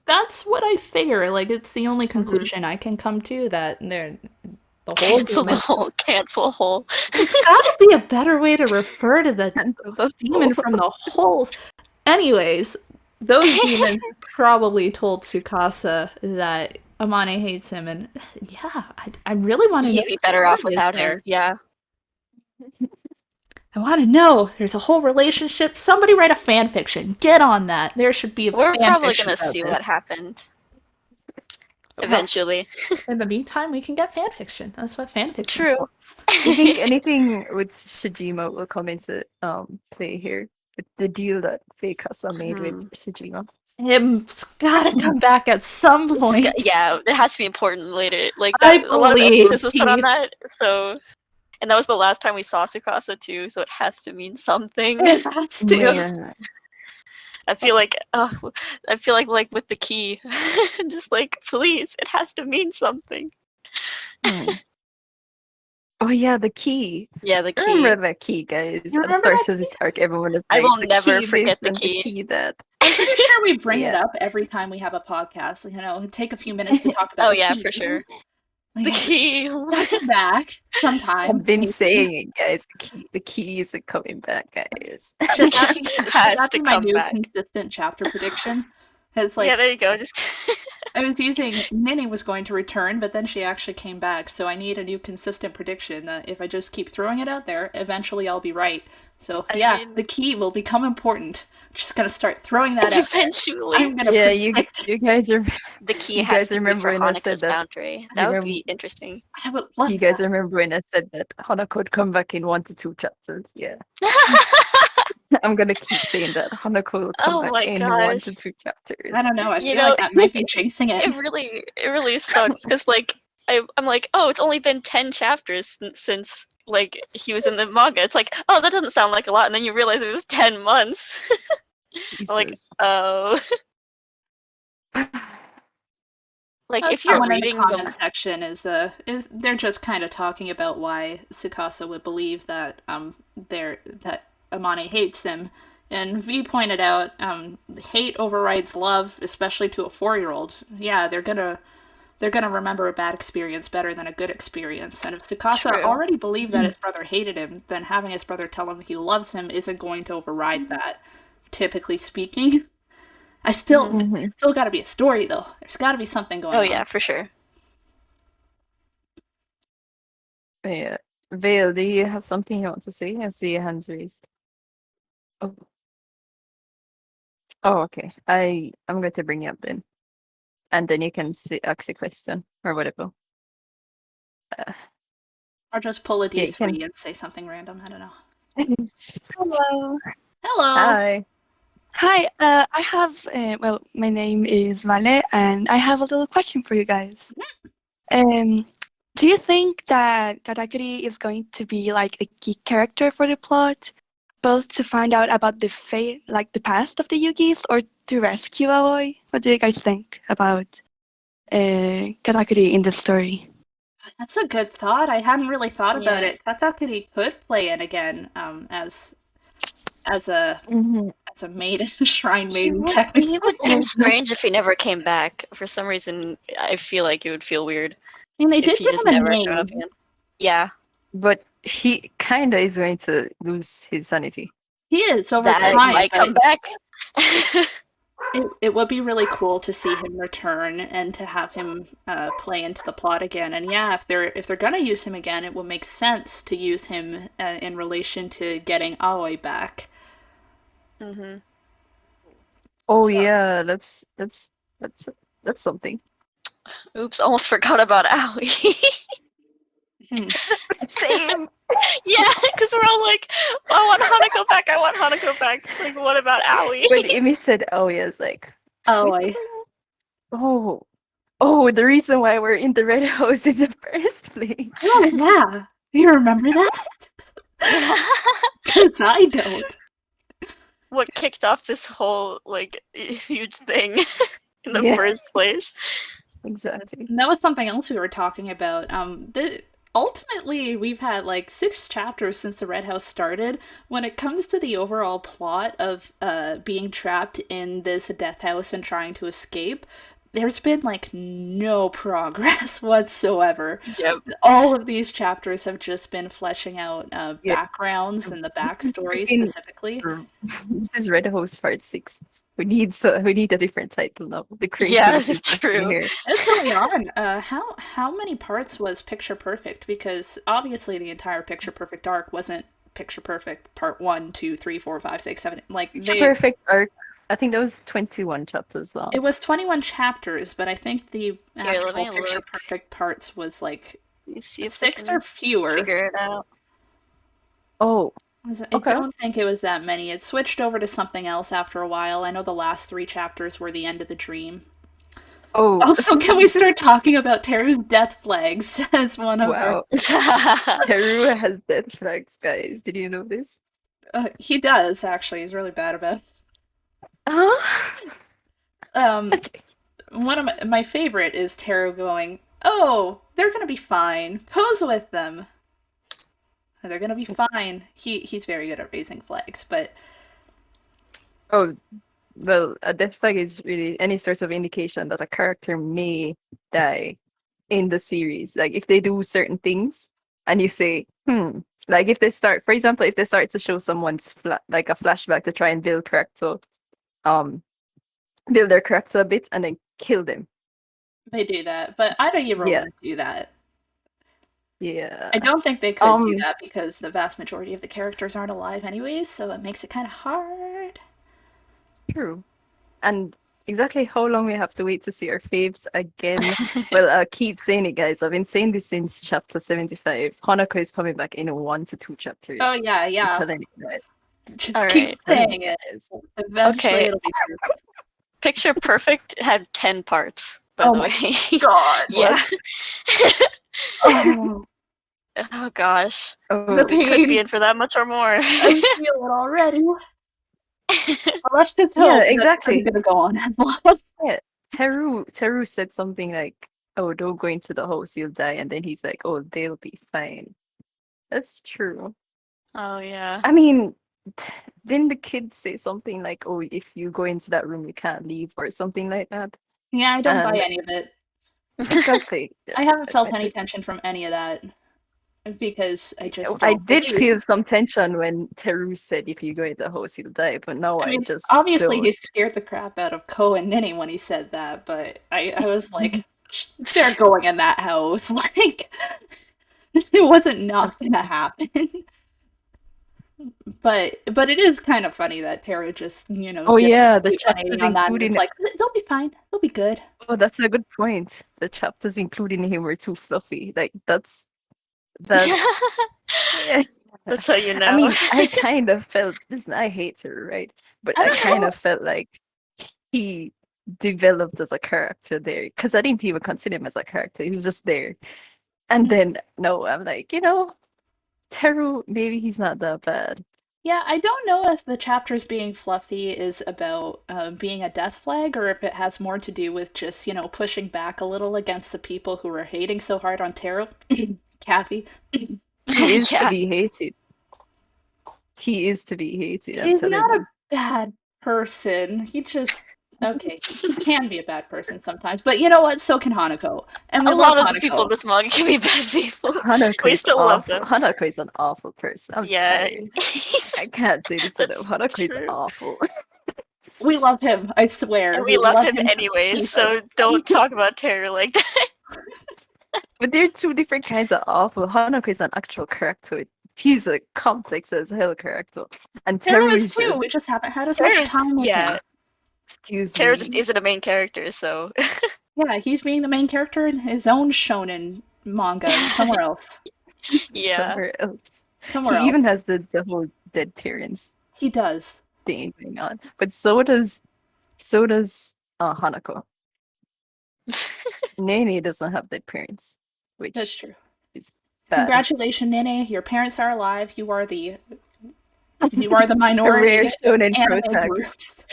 S2: that's what I figure. Like, it's the only
S3: Mhm.
S2: conclusion I can come to that the whole
S3: Cancel the
S2: demon.
S3: whole. Cancel whole.
S2: There's gotta be a better way to refer to the
S1: Cancel the
S2: demon
S1: Cole.
S2: from the holes. Anyways, those demons probably told Tsukasa that Amane hates him, and yeah, I really want to know
S3: He'd be
S2: what
S3: better
S2: the
S3: off
S2: word is
S3: without
S2: there.
S3: him. Yeah.
S2: I want to know. There's a whole relationship. Somebody write a fan fiction. Get on that. There should be a
S3: We're
S2: fan
S3: probably
S2: fiction
S3: gonna
S2: about
S3: see
S2: this.
S3: what happened
S1: Well,
S3: eventually.
S2: In the meantime, we can get fan fiction. That's what fan fiction's
S3: True.
S2: for.
S1: do you think anything with Shijima will come into play here? With the deal that Fake-Kasa made with
S3: Hmm.
S1: Shijima?
S2: It's gotta come back at some point.
S3: Yeah, it has to be important later. Like
S2: I
S3: that, a lot of
S2: believe,
S3: emphasis was put on
S2: Keith.
S3: that. So, and that was the last time we saw Tsukasa too. So it has to mean something.
S2: It has to.
S1: Man.
S3: I feel like with the key, just like please, it has to mean something.
S1: Oh yeah, the key.
S3: Yeah, the
S1: I
S3: key.
S1: remember that key, guys.
S2: You
S1: At the
S2: remember
S1: start
S2: that
S1: of this
S2: key?
S1: arc, everyone is
S3: I
S1: like,
S3: will
S1: the
S3: never
S1: key
S3: forget
S1: this
S3: the
S1: and
S3: key.
S1: the key that.
S2: I'm pretty sure we bring it
S1: Yeah.
S2: up every time we have a podcast. You know, take a few minutes to talk about
S3: Oh
S2: the
S3: yeah,
S2: key.
S3: for sure.
S2: Like,
S3: The key.
S2: come back sometime.
S1: I've been
S2: maybe.
S1: saying it, guys. The key isn't coming back, guys.
S2: Should that
S3: Has
S2: be
S3: to
S2: my
S3: come
S2: new
S3: back.
S2: consistent chapter prediction? It's like
S3: Yeah, there you go. Just
S2: I was using Ninny was going to return, but then she actually came back, so I need a new consistent prediction that if I just keep throwing it out there, eventually I'll be right. So
S3: I
S2: yeah,
S3: mean-
S2: the key will become important. I'm just gonna start throwing that out there.
S3: eventually.
S2: I'm gonna
S1: Yeah,
S2: predict.
S1: you guys are.
S3: The key
S1: You
S3: has
S1: guys
S3: to be
S1: remember
S3: for
S1: when I said
S3: Hanukkah's
S1: that?
S3: boundary.
S1: You
S3: That would
S1: remember-
S3: be interesting.
S2: I would love
S1: You guys
S2: that.
S1: remember when I said that Hanako would come back in 1 to 2 chapters? Yeah. I'm gonna keep saying that Hanako will come
S3: Oh
S1: back
S3: my
S1: in 1 to
S3: gosh.
S1: 2 chapters.
S2: I don't know. I
S3: You
S2: feel
S3: know,
S2: like that might be jinxing it.
S3: It really sucks because like I'm like, oh, it's only been 10 chapters since like he was in the manga. It's like, oh, that doesn't sound like a lot, and then you realize it was 10 months. I'm like,
S1: Jesus.
S3: oh, like if you're
S2: Someone in the
S3: reading
S2: comment section is they're just kind of talking about why Tsukasa would believe that that Amane hates him, and V pointed out hate overrides love, especially to a 4-year-old. Yeah, they're gonna remember a bad experience better than a good experience. And if Tsukasa
S3: True.
S2: already believed that his brother hated him, then having his brother tell him he loves him isn't going to override that. Typically speaking. There's still got to be a story though. There's got to be something going on.
S3: Oh yeah, for sure.
S1: Yeah. Vale, do you have something you want to say? I see your hands raised. Oh. Oh, okay. I'm going to bring you up then. And then you can ask a question or whatever.
S2: Or just pull a
S1: Yeah, you
S2: D3
S1: can-
S2: and say something random. I don't know.
S4: Hello.
S2: Hello.
S1: Hi.
S4: Hi. I have. My name is Vale, and I have a little question for you guys. Do you think that Katakuri is going to be like a key character for the plot, both to find out about the fate, like the past of the Yugis, or to rescue Aoi? What do you guys think about Katakuri in this story?
S2: That's a good thought. I hadn't really thought about
S3: Yeah.
S2: it. Katakuri could play in again as a maiden, shrine maiden, technically.
S3: He would seem strange if he never came back. For some reason, I feel like it would feel weird
S2: I mean, they
S3: if
S2: did
S3: he
S2: give
S3: just
S2: him a
S3: never showed
S2: name.
S3: up again. Yeah,
S1: But he kinda is going to lose his sanity.
S2: He is over
S3: that
S2: time.
S3: might
S2: but
S3: come back.
S2: it would be really cool to see him return and to have him play into the plot again. And yeah, if they're gonna use him again, it would make sense to use him in relation to getting Aoi back.
S3: Mm-hmm.
S1: Oh
S2: So-
S1: yeah, that's something.
S3: Oops, almost forgot about Aoi.
S1: Same.
S3: Yeah, because we're all like, I want Hanako back. I want Hanako back. It's like, what about Aoi?
S1: When Imi said, "Oh yeah," it's like,
S2: Aoi.
S1: oh, the reason why we're in the red house in the first place.
S2: Oh yeah, you remember that? Because I don't.
S3: What kicked off this whole like huge thing in the
S1: Yeah.
S3: first place?
S1: Exactly.
S2: And that was something else we were talking about. Ultimately, we've had like 6 chapters since the Red House started. When it comes to the overall plot of being trapped in this death house and trying to escape, there's been like no progress whatsoever.
S3: Yep.
S2: All of these chapters have just been fleshing out
S1: Yeah.
S2: backgrounds and the backstory
S1: freaking-
S2: specifically.
S1: This is Red House Part 6. We need a different title now. The creativity
S3: Yeah,
S1: is
S3: that's
S1: definitely
S3: true.
S1: here.
S2: It's really on. How many parts was Picture Perfect? Because obviously the entire Picture Perfect arc wasn't Picture Perfect Part 1, 2, 3, 4, 5, 6, 7. Like
S1: Perfect arc. I think that was 21 chapters long.
S2: it was 21 chapters, but I think the
S3: let
S2: actual
S3: me
S2: Picture
S3: look.
S2: Perfect parts was like
S3: You see if I
S2: 6
S3: can
S2: or fewer.
S3: figure it out.
S1: Oh,
S2: I
S1: Okay.
S2: don't think it was that many. It switched over to something else after a while. I know the last 3 chapters were the end of the dream.
S1: oh.
S2: Also, can we start talking about Teru's death flags as one of our...
S1: Wow. Teru has death flags, guys. Did you know this?
S2: He does, actually. He's really bad about it.
S1: Huh? Okay.
S2: One of my favorite is Taro going, "Oh, they're gonna be fine. Pose with them. They're gonna be fine." He's very good at raising flags, but
S1: Oh, well, a death flag is really any sort of indication that a character may die in the series. Like if they do certain things and you say, like if they start, for example, if they start to show someone's like a flashback to try and um, build their character a bit and then kill them.
S2: they do that. But I don't ever
S1: Yeah,
S2: want to do that.
S1: yeah.
S2: I don't think they could do
S1: Um,
S2: that because the vast majority of the characters aren't alive anyways, so it makes it kind of hard.
S1: True. And exactly how long we have to wait to see our faves again? Well, I keep saying it, guys. I've been saying this since chapter 75. Hanako is coming back in 1 to 2
S2: Oh
S1: chapters.
S2: yeah,
S1: I'm
S2: yeah.
S1: telling you guys.
S2: Just
S3: All
S2: keep
S3: right.
S1: Telling
S2: saying
S1: you
S2: it.
S1: guys.
S2: Eventually
S3: Okay.
S2: it'll be true.
S3: Picture Perfect had 10 parts, by
S2: Oh
S3: the
S2: my
S3: way.
S2: god.
S3: Yeah.
S2: Oh,
S3: Oh gosh.
S2: the
S1: Oh,
S3: We could be
S2: pain.
S3: in for that much or more.
S2: I feel it already. Well, let's just
S1: yeah,
S2: hope that it's
S1: exactly.
S2: gonna go on as long.
S1: Yeah. Teru said something like, "Oh, don't go into the house, you'll die." And then he's like, "Oh, they'll be fine." That's true.
S3: Oh yeah.
S1: I mean, didn't the kid say something like, "Oh, if you go into that room, you can't leave," or something like that?
S2: Yeah, I don't buy
S1: And
S2: any of it.
S1: exactly.
S2: I haven't felt any tension from any of that because I just
S1: I
S2: don't
S1: did
S2: believe.
S1: feel some tension when Teru said, "If you go in the house, you'll die," but now
S2: I
S1: I
S2: mean,
S1: just
S2: obviously he
S1: don't.
S2: scared the crap out of Ko and Nini when he said that, but I was like, they're going in that house. Like, it wasn't not gonna happen. But it is kind of funny that Tara just,
S1: Oh
S2: dipped
S1: yeah, the
S2: into 180
S1: chapters
S2: on that, and it's
S1: including.
S2: like, they'll be fine. They'll be good.
S1: Oh, that's a good point. The chapters including him were too fluffy. Like that's yes.
S3: That's how you
S1: I
S3: know.
S1: mean, I kind of felt this. I hate her, right? But
S2: I
S1: I
S2: don't
S1: kind
S2: know.
S1: of felt like he developed as a character there because I didn't even consider him as a character. He was just there. And then no, I'm like, Teru, maybe he's not that bad.
S2: Yeah, I don't know if the chapters being fluffy is about being a death flag or if it has more to do with just, pushing back a little against the people who are hating so hard on Taro. Kathy.
S1: He is to
S3: Yeah.
S1: be hated. He is to be hated, I'm
S2: He's
S1: telling
S2: not a
S1: you.
S2: bad person. He just okay. He can be a bad person sometimes, but you know what? So can Hanako, and we
S3: A
S2: love
S3: lot of the people in
S2: Hanako.
S3: this manga can be bad people.
S1: Hanako
S3: We
S1: is
S3: still love
S1: awful.
S3: them.
S1: Hanako is an awful person. I'm
S3: Yeah.
S1: tired. I can't say this enough.
S3: That's
S1: Hanako is
S3: true.
S1: awful.
S2: We love him. I
S3: And
S2: swear,
S3: we
S2: we
S3: love
S2: love
S3: him
S2: him to
S3: anyways,
S2: pieces.
S3: so don't talk about Terror like that.
S1: But they're two different kinds of awful. Hanako is an actual character. He's a complex as hell character. And
S2: Taro
S1: Teru
S2: is
S1: is
S2: too. We
S1: just,
S2: just haven't had as much
S3: Terror,
S2: time with him.
S3: yeah.
S1: excuse
S3: Terror just
S1: me.
S3: isn't a main character, so.
S2: Yeah, he's being the main character in his own shonen manga somewhere else.
S3: Yeah.
S1: Somewhere else.
S2: Somewhere
S1: He
S2: else.
S1: even has the whole dead parents
S2: He does.
S1: thing going on. But so does Hanako. Nene doesn't have dead parents,
S2: That's
S1: which
S2: true.
S1: is bad.
S2: Congratulations, Nene. Your parents are alive. You are the
S1: A rare
S2: minority
S1: shonen
S2: anime
S1: protagonist.
S2: groups.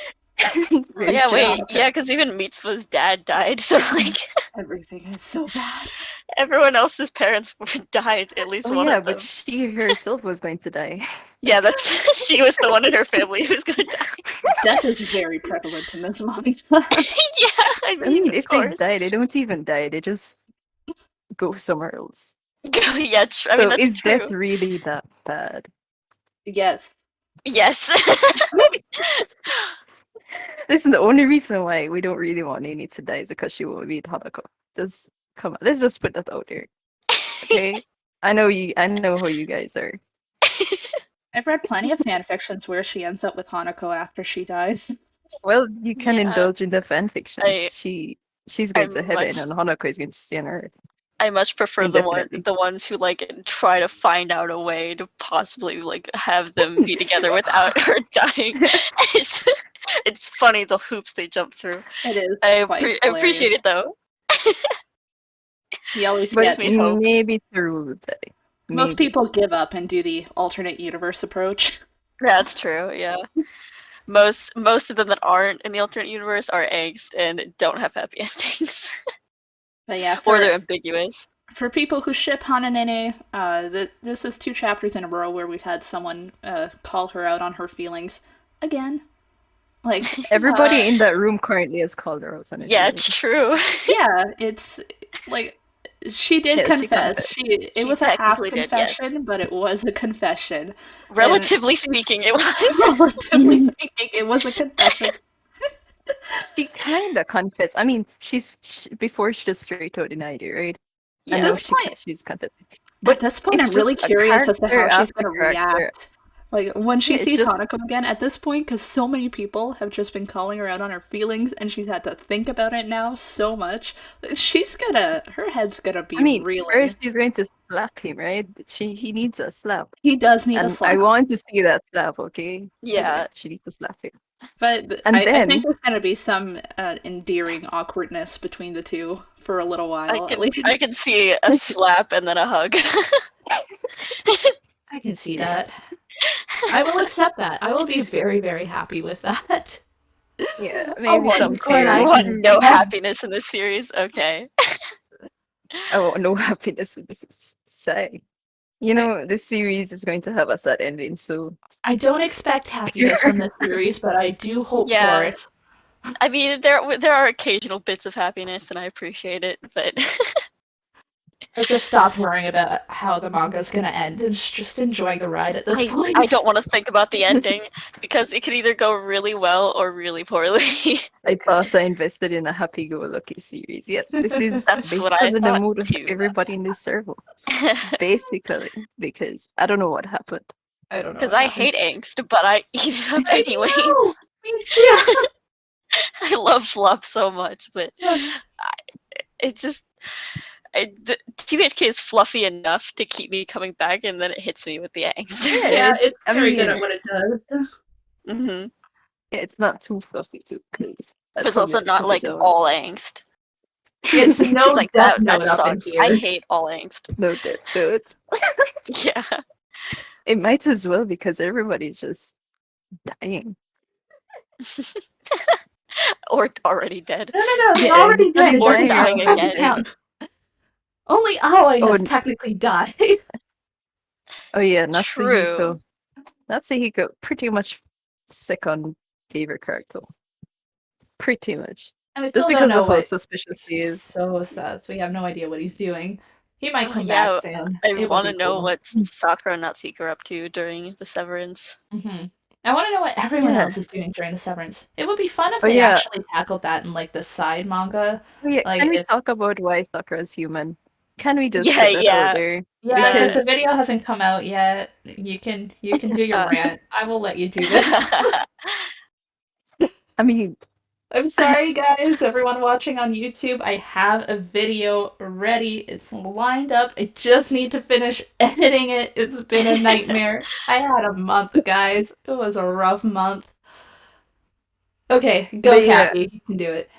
S3: Oh, yeah,
S1: Ratio.
S3: wait. Yeah, because even Mitsuba's dad died, so, like,
S2: Everything is so bad.
S3: everyone else's parents died, at least
S1: Oh
S3: one
S1: yeah,
S3: of them.
S1: but she herself was going to die.
S3: Yeah, that's. She was the one in her family who was gonna die.
S2: Death is very prevalent in this manga.
S3: Yeah, I
S1: I
S3: mean,
S1: mean,
S3: of
S1: if they
S3: course.
S1: die, they don't even die. They just go somewhere else.
S3: Yeah, I mean,
S1: So
S3: that's
S1: is
S3: true.
S1: death really that bad?
S2: Yes.
S3: Yes.
S1: This is the only reason why we don't really want Nini to die is because she won't beat Hanako. Just come on, let's just put that out there. Okay? I know how you guys are.
S2: I've read plenty of fan fictions where she ends up with Hanako after she dies.
S1: Well, you can
S3: Yeah,
S1: indulge in the fan fictions.
S3: I,
S1: She's
S3: I
S1: going to heaven
S3: much
S1: and Hanako is going to stay on Earth.
S3: I much prefer
S1: Indefinitely.
S3: the ones who like try to find out a way to possibly like have them be together without her dying. It's it's funny the hoops they jump through.
S2: It is
S3: I
S2: quite
S3: appreciate
S2: hilarious.
S3: it though.
S2: You always
S1: But
S3: Gives
S2: get
S3: me hope.
S1: maybe Teru will die.
S2: most
S1: Maybe.
S2: people give up and do the alternate universe approach.
S3: That's true. Yeah. most of them that aren't in the alternate universe are angst and don't have happy endings,
S2: But yeah,
S3: or they're ambiguous.
S2: for people who ship Hana Nene, this is 2 chapters in a row where we've had someone call her out on her feelings again. Like
S1: Everybody in that room currently has called her out on her
S3: Yeah,
S1: feelings.
S3: it's true.
S2: yeah, it's like she did
S1: Yes, she
S2: confess.
S1: confessed.
S2: It
S3: She
S2: was a half
S3: technically did, yes.
S2: confession, but it was a confession.
S3: Relatively speaking, it was.
S2: Relatively speaking, it was a confession.
S1: She kind of confessed. I mean, before she just straight out denied it, right?
S3: Yeah.
S1: I know
S2: At this point-
S1: she's confessed.
S2: At this point,
S1: it's
S2: I'm really
S1: just a
S2: curious as to how
S1: character
S2: she's
S1: after
S2: going to
S1: character.
S2: react. Like, when she
S1: Yeah, it's
S2: sees
S1: just-
S2: Hanako again, at this point, because so many people have just been calling her out on her feelings, and she's had to think about it now so much, her head's gonna be
S1: I mean,
S2: reeling.
S1: first she's going to slap him, right? He needs a slap.
S2: He does need a
S1: And
S2: slap.
S1: I want to see that slap, okay?
S3: Yeah.
S1: She needs to slap him.
S2: But
S1: And
S2: I
S1: then-
S2: think there's going to be some endearing awkwardness between the two for a little while, at least.
S3: I can see a slap and then a hug.
S2: I can see that. I will accept that. I will be very, very happy with that.
S1: Yeah, maybe
S2: want-
S1: some
S2: or I
S3: You
S1: tears.
S3: want
S2: can-
S3: no
S2: yeah.
S3: happiness in this series? Okay.
S1: I want no happiness in this say. You know, this series is going to have a sad ending, so
S2: I don't expect happiness from this series, but I do hope
S3: Yeah.
S2: for it.
S3: I mean, there are occasional bits of happiness, and I appreciate it, but
S2: I've just stopped worrying about how the manga's going to end and just enjoying the ride at this point.
S3: I don't want to think about the ending because it could either go really well or really poorly.
S1: I thought I invested in a happy-go-lucky series. Yet this is
S3: That's what
S1: based
S3: I
S1: on the
S3: thought
S1: mood of
S3: too.
S1: everybody in this server, basically, because I don't know what happened.
S2: I don't know.
S3: Because
S2: what
S3: I
S2: happened.
S3: hate angst, but I eat it up
S2: I
S3: anyways.
S2: know! Me too!
S3: I love fluff so much, but it just TBHK is fluffy enough to keep me coming back, and then it hits me with the angst.
S2: Yeah, it's
S1: I
S2: very
S1: mean,
S2: good at what it does.
S3: Mm-hmm.
S1: it's not too fluffy too, because
S3: It's also not like all angst.
S2: It's no
S3: 'Cause, like
S2: death
S3: that
S2: note up in
S3: sucks.
S2: here.
S3: I hate all angst.
S1: no death note.
S3: Yeah.
S1: It might as well because everybody's just dying.
S3: Or already dead.
S2: No, he's
S1: Yeah,
S2: already dead.
S1: everybody's
S2: It doesn't
S3: dying
S2: count.
S3: again.
S2: Count. Only Aoi has
S1: Oh,
S2: technically died.
S1: Oh yeah,
S3: True.
S1: Natsuhiko, pretty much second favorite character. Pretty much.
S2: And we
S1: Just
S2: still
S1: because
S2: don't know
S1: of how
S2: what
S1: suspicious he is.
S2: so sus. We have no idea what he's doing. He might
S3: Oh,
S2: come
S3: yeah,
S2: back soon.
S3: I want to know what Sakura and Natsuki are up to during the severance.
S2: Mm-hmm. I want to know what everyone
S1: Yeah.
S2: else is doing during the severance. It would be fun if
S1: Oh,
S2: they
S1: yeah.
S2: actually tackled that in like the side manga.
S1: Oh, yeah,
S2: Like,
S1: can we
S2: if-
S1: talk about why Sakura's human? Can we just
S3: Yeah,
S1: put that
S3: yeah.
S1: out there?
S2: Yeah, because the
S1: Because
S2: video hasn't come out yet. You can do your rant. I will let you do this.
S1: I mean,
S2: I'm sorry, guys, everyone watching on YouTube. I have a video ready. It's lined up. I just need to finish editing it. It's been a nightmare. I had a month, guys. It was a rough month. Okay, go,
S1: But yeah.
S2: Kathy. You can do it.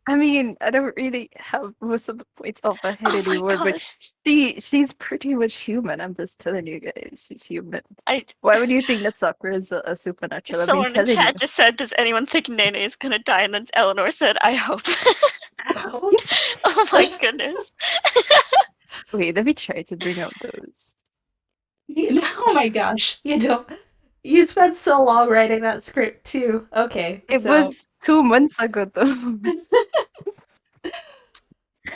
S1: I mean, I don't really have most of the points off my head
S3: Oh my
S1: anymore, but
S3: gosh.
S1: she's pretty much human. I'm just telling you guys, she's human.
S3: I,
S1: Why would you think that Sakura is a supernatural? I've been
S3: someone in
S1: telling you.
S3: chat just said, "Does anyone think Nene is gonna die?" And then Eleanor said, "I hope."
S1: Yes.
S3: Oh my goodness.
S1: Wait, let me try to bring out those.
S2: Oh my gosh. You spent so long writing that script too. Okay.
S1: It
S2: so,
S1: was 2 months ago, though.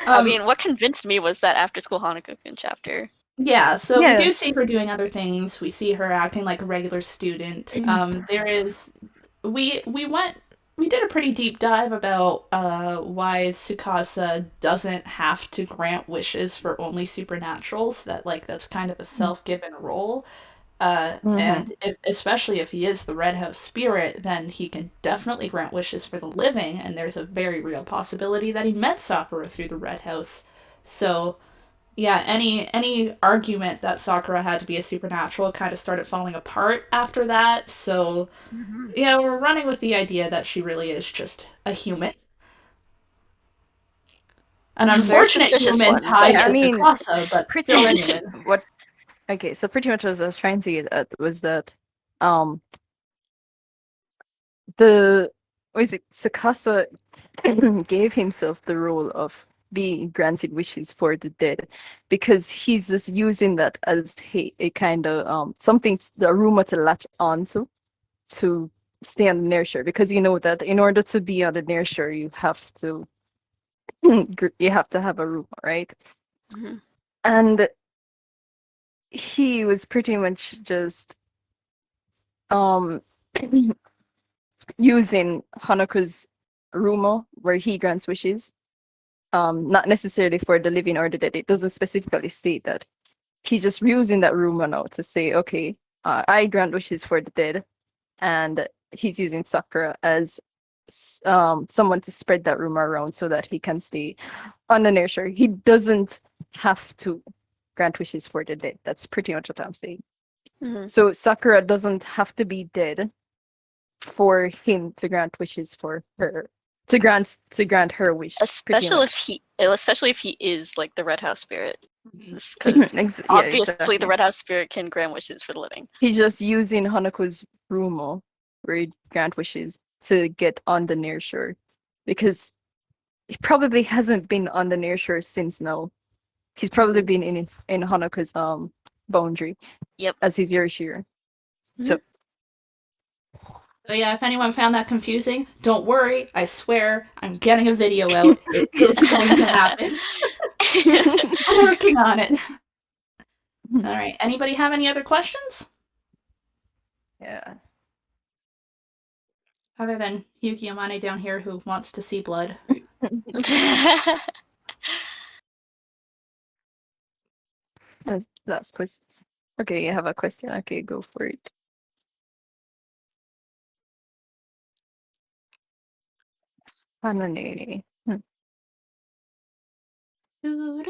S3: I mean, what convinced me was that after school Hanako-kun chapter.
S2: yeah, so
S1: Yeah.
S2: we do see her doing other things. We see her acting like a regular student. There is we did a pretty deep dive about why Tsukasa doesn't have to grant wishes for only supernaturals. That's kind of a self-given role. And especially if he is the Red House spirit, then he can definitely grant wishes for the living, and there's a very real possibility that he met Sakura through the Red House. So, yeah, any argument that Sakura had to be a supernatural kind of started falling apart after that. So, yeah, we're running with the idea that she really is just a human. An
S3: Very
S2: unfortunate
S3: suspicious
S2: human
S3: one,
S2: tied
S1: but-
S2: to
S1: I mean,
S2: Tsukasa, but
S1: Pretty
S2: still a
S1: much
S2: human.
S1: what? Okay, so pretty much what I was trying to get at was that, what is it? Tsukasa gave himself the role of being granted wishes for the dead because he's just using that as a kind of something the rumor to latch onto to stay on the near shore because you know that in order to be on the near shore you have to you have to have a rumor, right?
S3: Mhm.
S1: And he was pretty much just um using Hanukkah's rumor where he grants wishes, not necessarily for the living or the dead. It doesn't specifically state that. He's just using that rumor now to say, okay, I grant wishes for the dead, and he's using Sakura as someone to spread that rumor around so that he can stay on the near shore. He doesn't have to grant wishes for the dead. That's pretty much what I'm saying.
S3: Mhm.
S1: So Sakura doesn't have to be dead for him to grant wishes for her to grant her wish pretty much.
S3: Especially if he is like the Red House spirit, because
S1: Yeah,
S3: obviously the
S1: exactly.
S3: Red House spirit can grant wishes for the living.
S1: He's just using Hanako's rumor where he grant wishes to get on the near shore because he probably hasn't been on the near shore since now. He's probably
S3: Mhm.
S1: been in Hanako's boundary
S3: Yep.
S1: as his Yorishiro. So
S2: So yeah, if anyone found that confusing, don't worry. I swear, I'm getting a video out. It is going to happen. I'm working on it. All right. Anybody have any other questions?
S1: yeah.
S2: Other than Yuki Amane down here who wants to see blood.
S1: Last question. Okay, you have a question. Okay, go for it. Hanane.
S3: What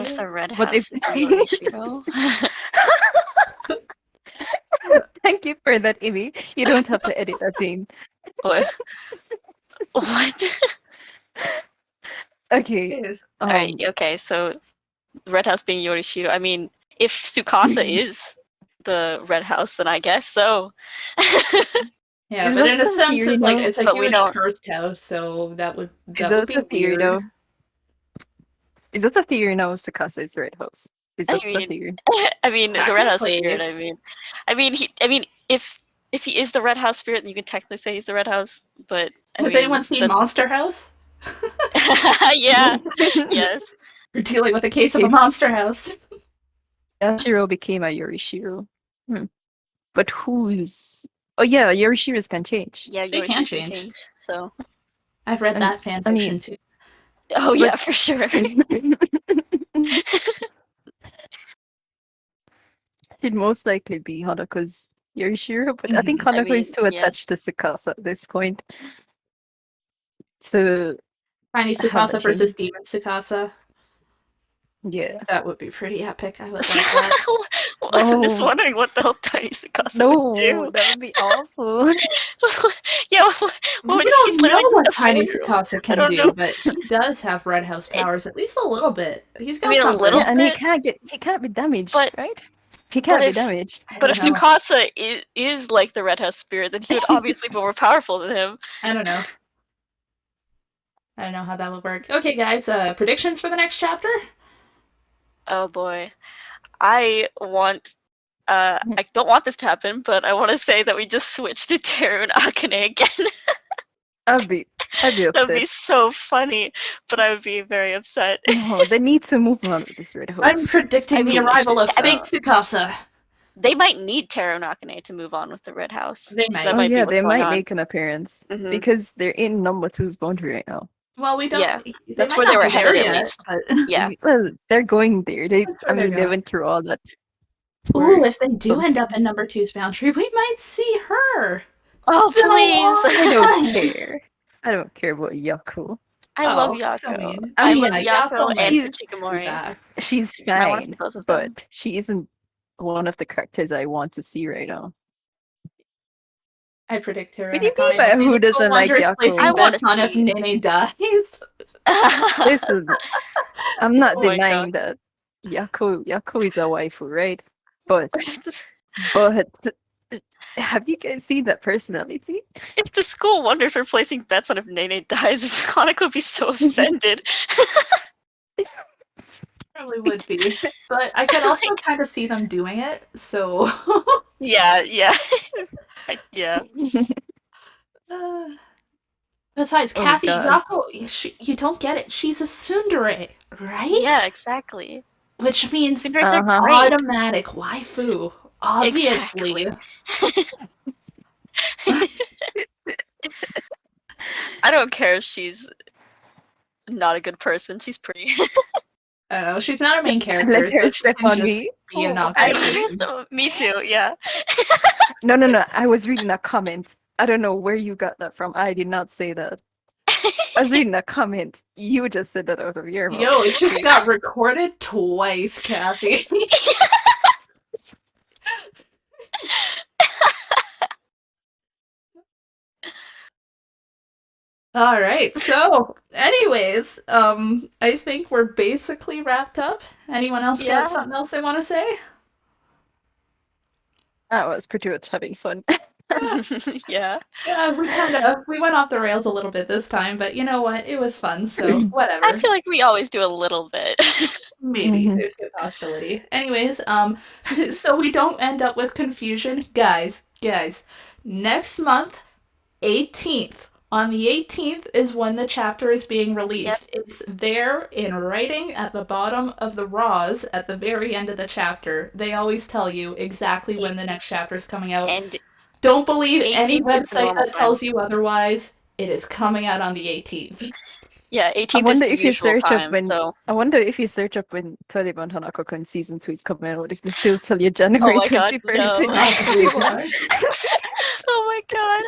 S3: if the Red
S1: What if
S3: House is Yorishiro?
S1: Thank you for that, Ivy. You don't have to edit that scene.
S3: What? What?
S1: Okay.
S3: Alright, okay, so Red House being Yorishiro. I mean, if Tsukasa is the Red House, then I guess so.
S2: Yeah,
S1: Is
S2: but
S1: that
S2: in a
S1: the
S2: sense,
S1: theory
S2: it's like
S1: though?
S2: it's a
S3: But we
S2: huge
S3: don't.
S2: cursed house, so that would
S1: Is
S2: be
S1: that the theory
S2: weird.
S1: though? Is that the theory now? Tsukasa is the red house. Is
S3: I
S1: that the
S3: mean,
S1: theory?
S3: I mean the Red House spirit.
S2: Technically.
S3: I mean, if he is the Red House spirit, then you can technically say he's the Red House. But I
S2: Has
S3: mean,
S2: anyone seen
S3: that's
S2: Monster House?
S3: yeah, yes.
S2: We're dealing with a case of a
S1: Okay.
S2: monster house.
S1: Yashiro became a Yorishiro. But who's? Oh yeah, Yorishiros can change.
S3: Yeah,
S2: They can
S3: Yorishiro can
S2: change.
S3: change. So,
S2: I've read
S1: And
S2: that fan
S1: I mean,
S2: fiction too.
S3: oh yeah,
S1: but
S3: for sure.
S1: should most likely be Hanako's Yorishiro, but I think
S2: Mhm.
S3: I
S1: Hanako is
S3: mean,
S1: too
S3: yeah.
S1: attached to Tsukasa at this point to
S2: Tiny
S1: have that
S2: Tsukasa
S1: change.
S2: versus Demon Tsukasa.
S1: Yeah.
S2: That would be pretty epic. I would like that.
S3: I'm just
S1: Oh
S3: wondering what the hell Tiny Tsukasa would
S1: no,
S3: do.
S1: that would be awful.
S3: Yeah, what
S2: We
S3: would
S2: don't
S3: he's
S2: know
S3: literally just
S2: what
S3: a
S2: Tiny
S3: 4-year-old.
S2: Tsukasa
S3: I
S2: can
S3: don't
S2: do,
S3: know.
S2: but he does have Red House
S3: It,
S2: powers, at least a little bit. He's
S3: I
S2: got
S3: mean, a
S2: something.
S3: little
S1: Yeah, and
S3: bit,
S1: he can't be damaged,
S3: but
S1: right? He
S3: but
S1: can't be
S3: if
S1: damaged.
S2: I
S3: but
S2: don't
S3: if
S2: know.
S3: Tsukasa is like the Red House spirit, then he would obviously be more powerful than him.
S2: I don't know. I don't know how that would work. Okay, guys, predictions for the next chapter?
S3: Oh boy, I want. I don't want this to happen, but I want to say that we just switched to Teru and Akane again.
S1: I'd be
S3: That would be
S1: upset.
S3: so funny, but I would be very upset.
S1: No, they need to move on with this red
S2: I'm
S1: horse.
S2: predicting the arrival of
S3: I mean,
S2: fake Tsukasa.
S3: they might need Teru and Akane to move on with the Red House.
S2: They might.
S3: That
S1: Oh
S3: might be
S1: yeah,
S3: what's
S1: they
S3: going
S1: might
S3: on.
S1: make an appearance
S3: Mhm.
S1: because they're in number two's boundary right now.
S2: Well, we don't.
S3: Yeah,
S2: They
S3: that's
S2: might
S3: where
S2: not
S3: they were
S2: be there
S3: headed at
S2: yet,
S3: least.
S2: but
S3: Yeah.
S1: Well, they're going there.
S2: That's where they're
S1: They
S2: going.
S1: went through all that.
S2: Ooh,
S1: for
S2: if they do end up in number two's boundary, we might see her.
S3: Oh,
S2: It's been a
S3: please!
S1: I
S2: long
S1: don't
S2: time.
S1: care. I don't care about Yaku.
S3: I love
S2: Oh, so
S3: Yako.
S2: mean.
S1: I
S3: I
S1: mean,
S3: love
S2: yeah,
S3: Yako
S2: Yako
S3: and
S2: might
S1: she's
S2: be
S3: Tsuchikamori.
S2: back.
S1: she's
S3: I want to see
S1: fine,
S3: both of them.
S1: but she isn't one of the characters I want to see right now.
S2: I predict her
S1: What
S2: and
S1: do you mean
S2: Akane
S1: by
S2: will see
S1: who
S2: the dual
S1: doesn't like
S2: wonders
S1: Yaku?
S3: I
S2: placing
S3: want
S2: bets
S3: to
S2: on if
S3: see.
S2: Nene dies.
S1: Listen, I'm not
S3: Oh my god.
S1: denying that Yaku is a waifu, right? But Have you guys seen that personality?
S3: If the school wonders are placing bets on if Nene dies, Hanako would be so offended.
S2: Probably would be. But I could also kind of see them doing it, so.
S3: Yeah. Yeah.
S2: Uh, Besides,
S1: Oh
S2: Kathy
S1: god.
S2: Yako, you don't get it. She's a tsundere, right?
S3: Yeah, exactly.
S2: Which means
S3: Tsunders are great.
S2: automatic waifu, obviously.
S3: Exactly. I don't care if she's not a good person. She's pretty.
S2: I don't know, she's not a main character,
S1: Let her
S2: so she
S1: step
S2: can
S1: on
S2: just
S1: me.
S2: be an
S1: Oh,
S2: obvious.
S3: Me too. Yeah.
S1: no. I was reading a comment. I don't know where you got that from. I did not say that. I was reading a comment. You just said that out of your mouth.
S2: Yo, it just got recorded twice, Kathy. All right. So, anyways, I think we're basically wrapped up. Anyone else
S3: Yeah.
S2: got something else they want to say?
S1: I was pretty much having fun.
S3: Yeah.
S2: Yeah, we went off the rails a little bit this time, but you know what? It was fun, so whatever.
S3: I feel like we always do a little bit.
S2: Maybe
S1: Mhm.
S2: there's a good possibility. Anyways, so we don't end up with confusion, guys. Next month, 18th. On the 18th is when the chapter is being released. It's there in writing at the bottom of the raws at the very end of the chapter. They always tell you exactly when the next chapter is coming out.
S3: And
S2: Don't believe any
S3: 18th is the
S2: website
S3: normal
S2: that tells
S3: time.
S2: you otherwise. It is coming out on the 18th.
S3: Yeah,
S1: I
S3: 18th is
S1: wonder
S3: the
S1: if you
S3: usual
S1: search up
S3: time.
S1: when
S3: So,
S1: I wonder if you search up when Taliban Hanako-kun season 2 is coming out, if they still tell you
S3: oh
S1: January
S3: my god,
S1: 21st,
S3: no.
S1: 2021.
S3: Oh my god.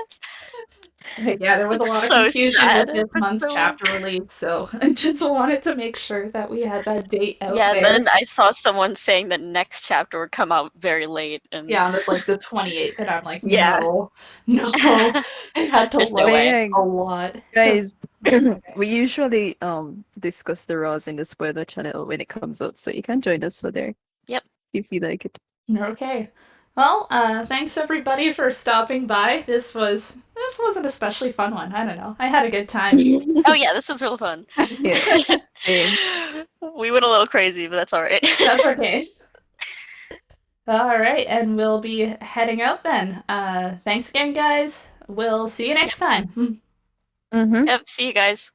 S2: Yeah, there was a lot of
S3: So
S2: confusion
S3: sad.
S2: with this
S3: That's
S2: month's
S3: so
S2: chapter release, so I just wanted to make sure that we had that date out
S3: Yeah,
S2: there.
S3: then I saw someone saying that next chapter would come out very late, and
S2: Yeah, on the, like the 28th, and I'm like,
S3: Yeah.
S2: no, I had to
S3: There's no
S2: look
S3: way.
S2: a lot.
S1: Guys, we usually discuss the Raws in the spoiler channel when it comes out, so you can join us for there.
S3: Yep.
S1: If you like it.
S2: Okay. Well, thanks everybody for stopping by. This was an especially fun one. I don't know. I had a good time.
S3: Oh yeah, this was real fun.
S1: Yeah. Same.
S3: We went a little crazy, but that's all right.
S2: That's okay. All right, and we'll be heading out then. Thanks again, guys. We'll see you next time.
S1: Mm-hmm.
S3: Yep. See you guys.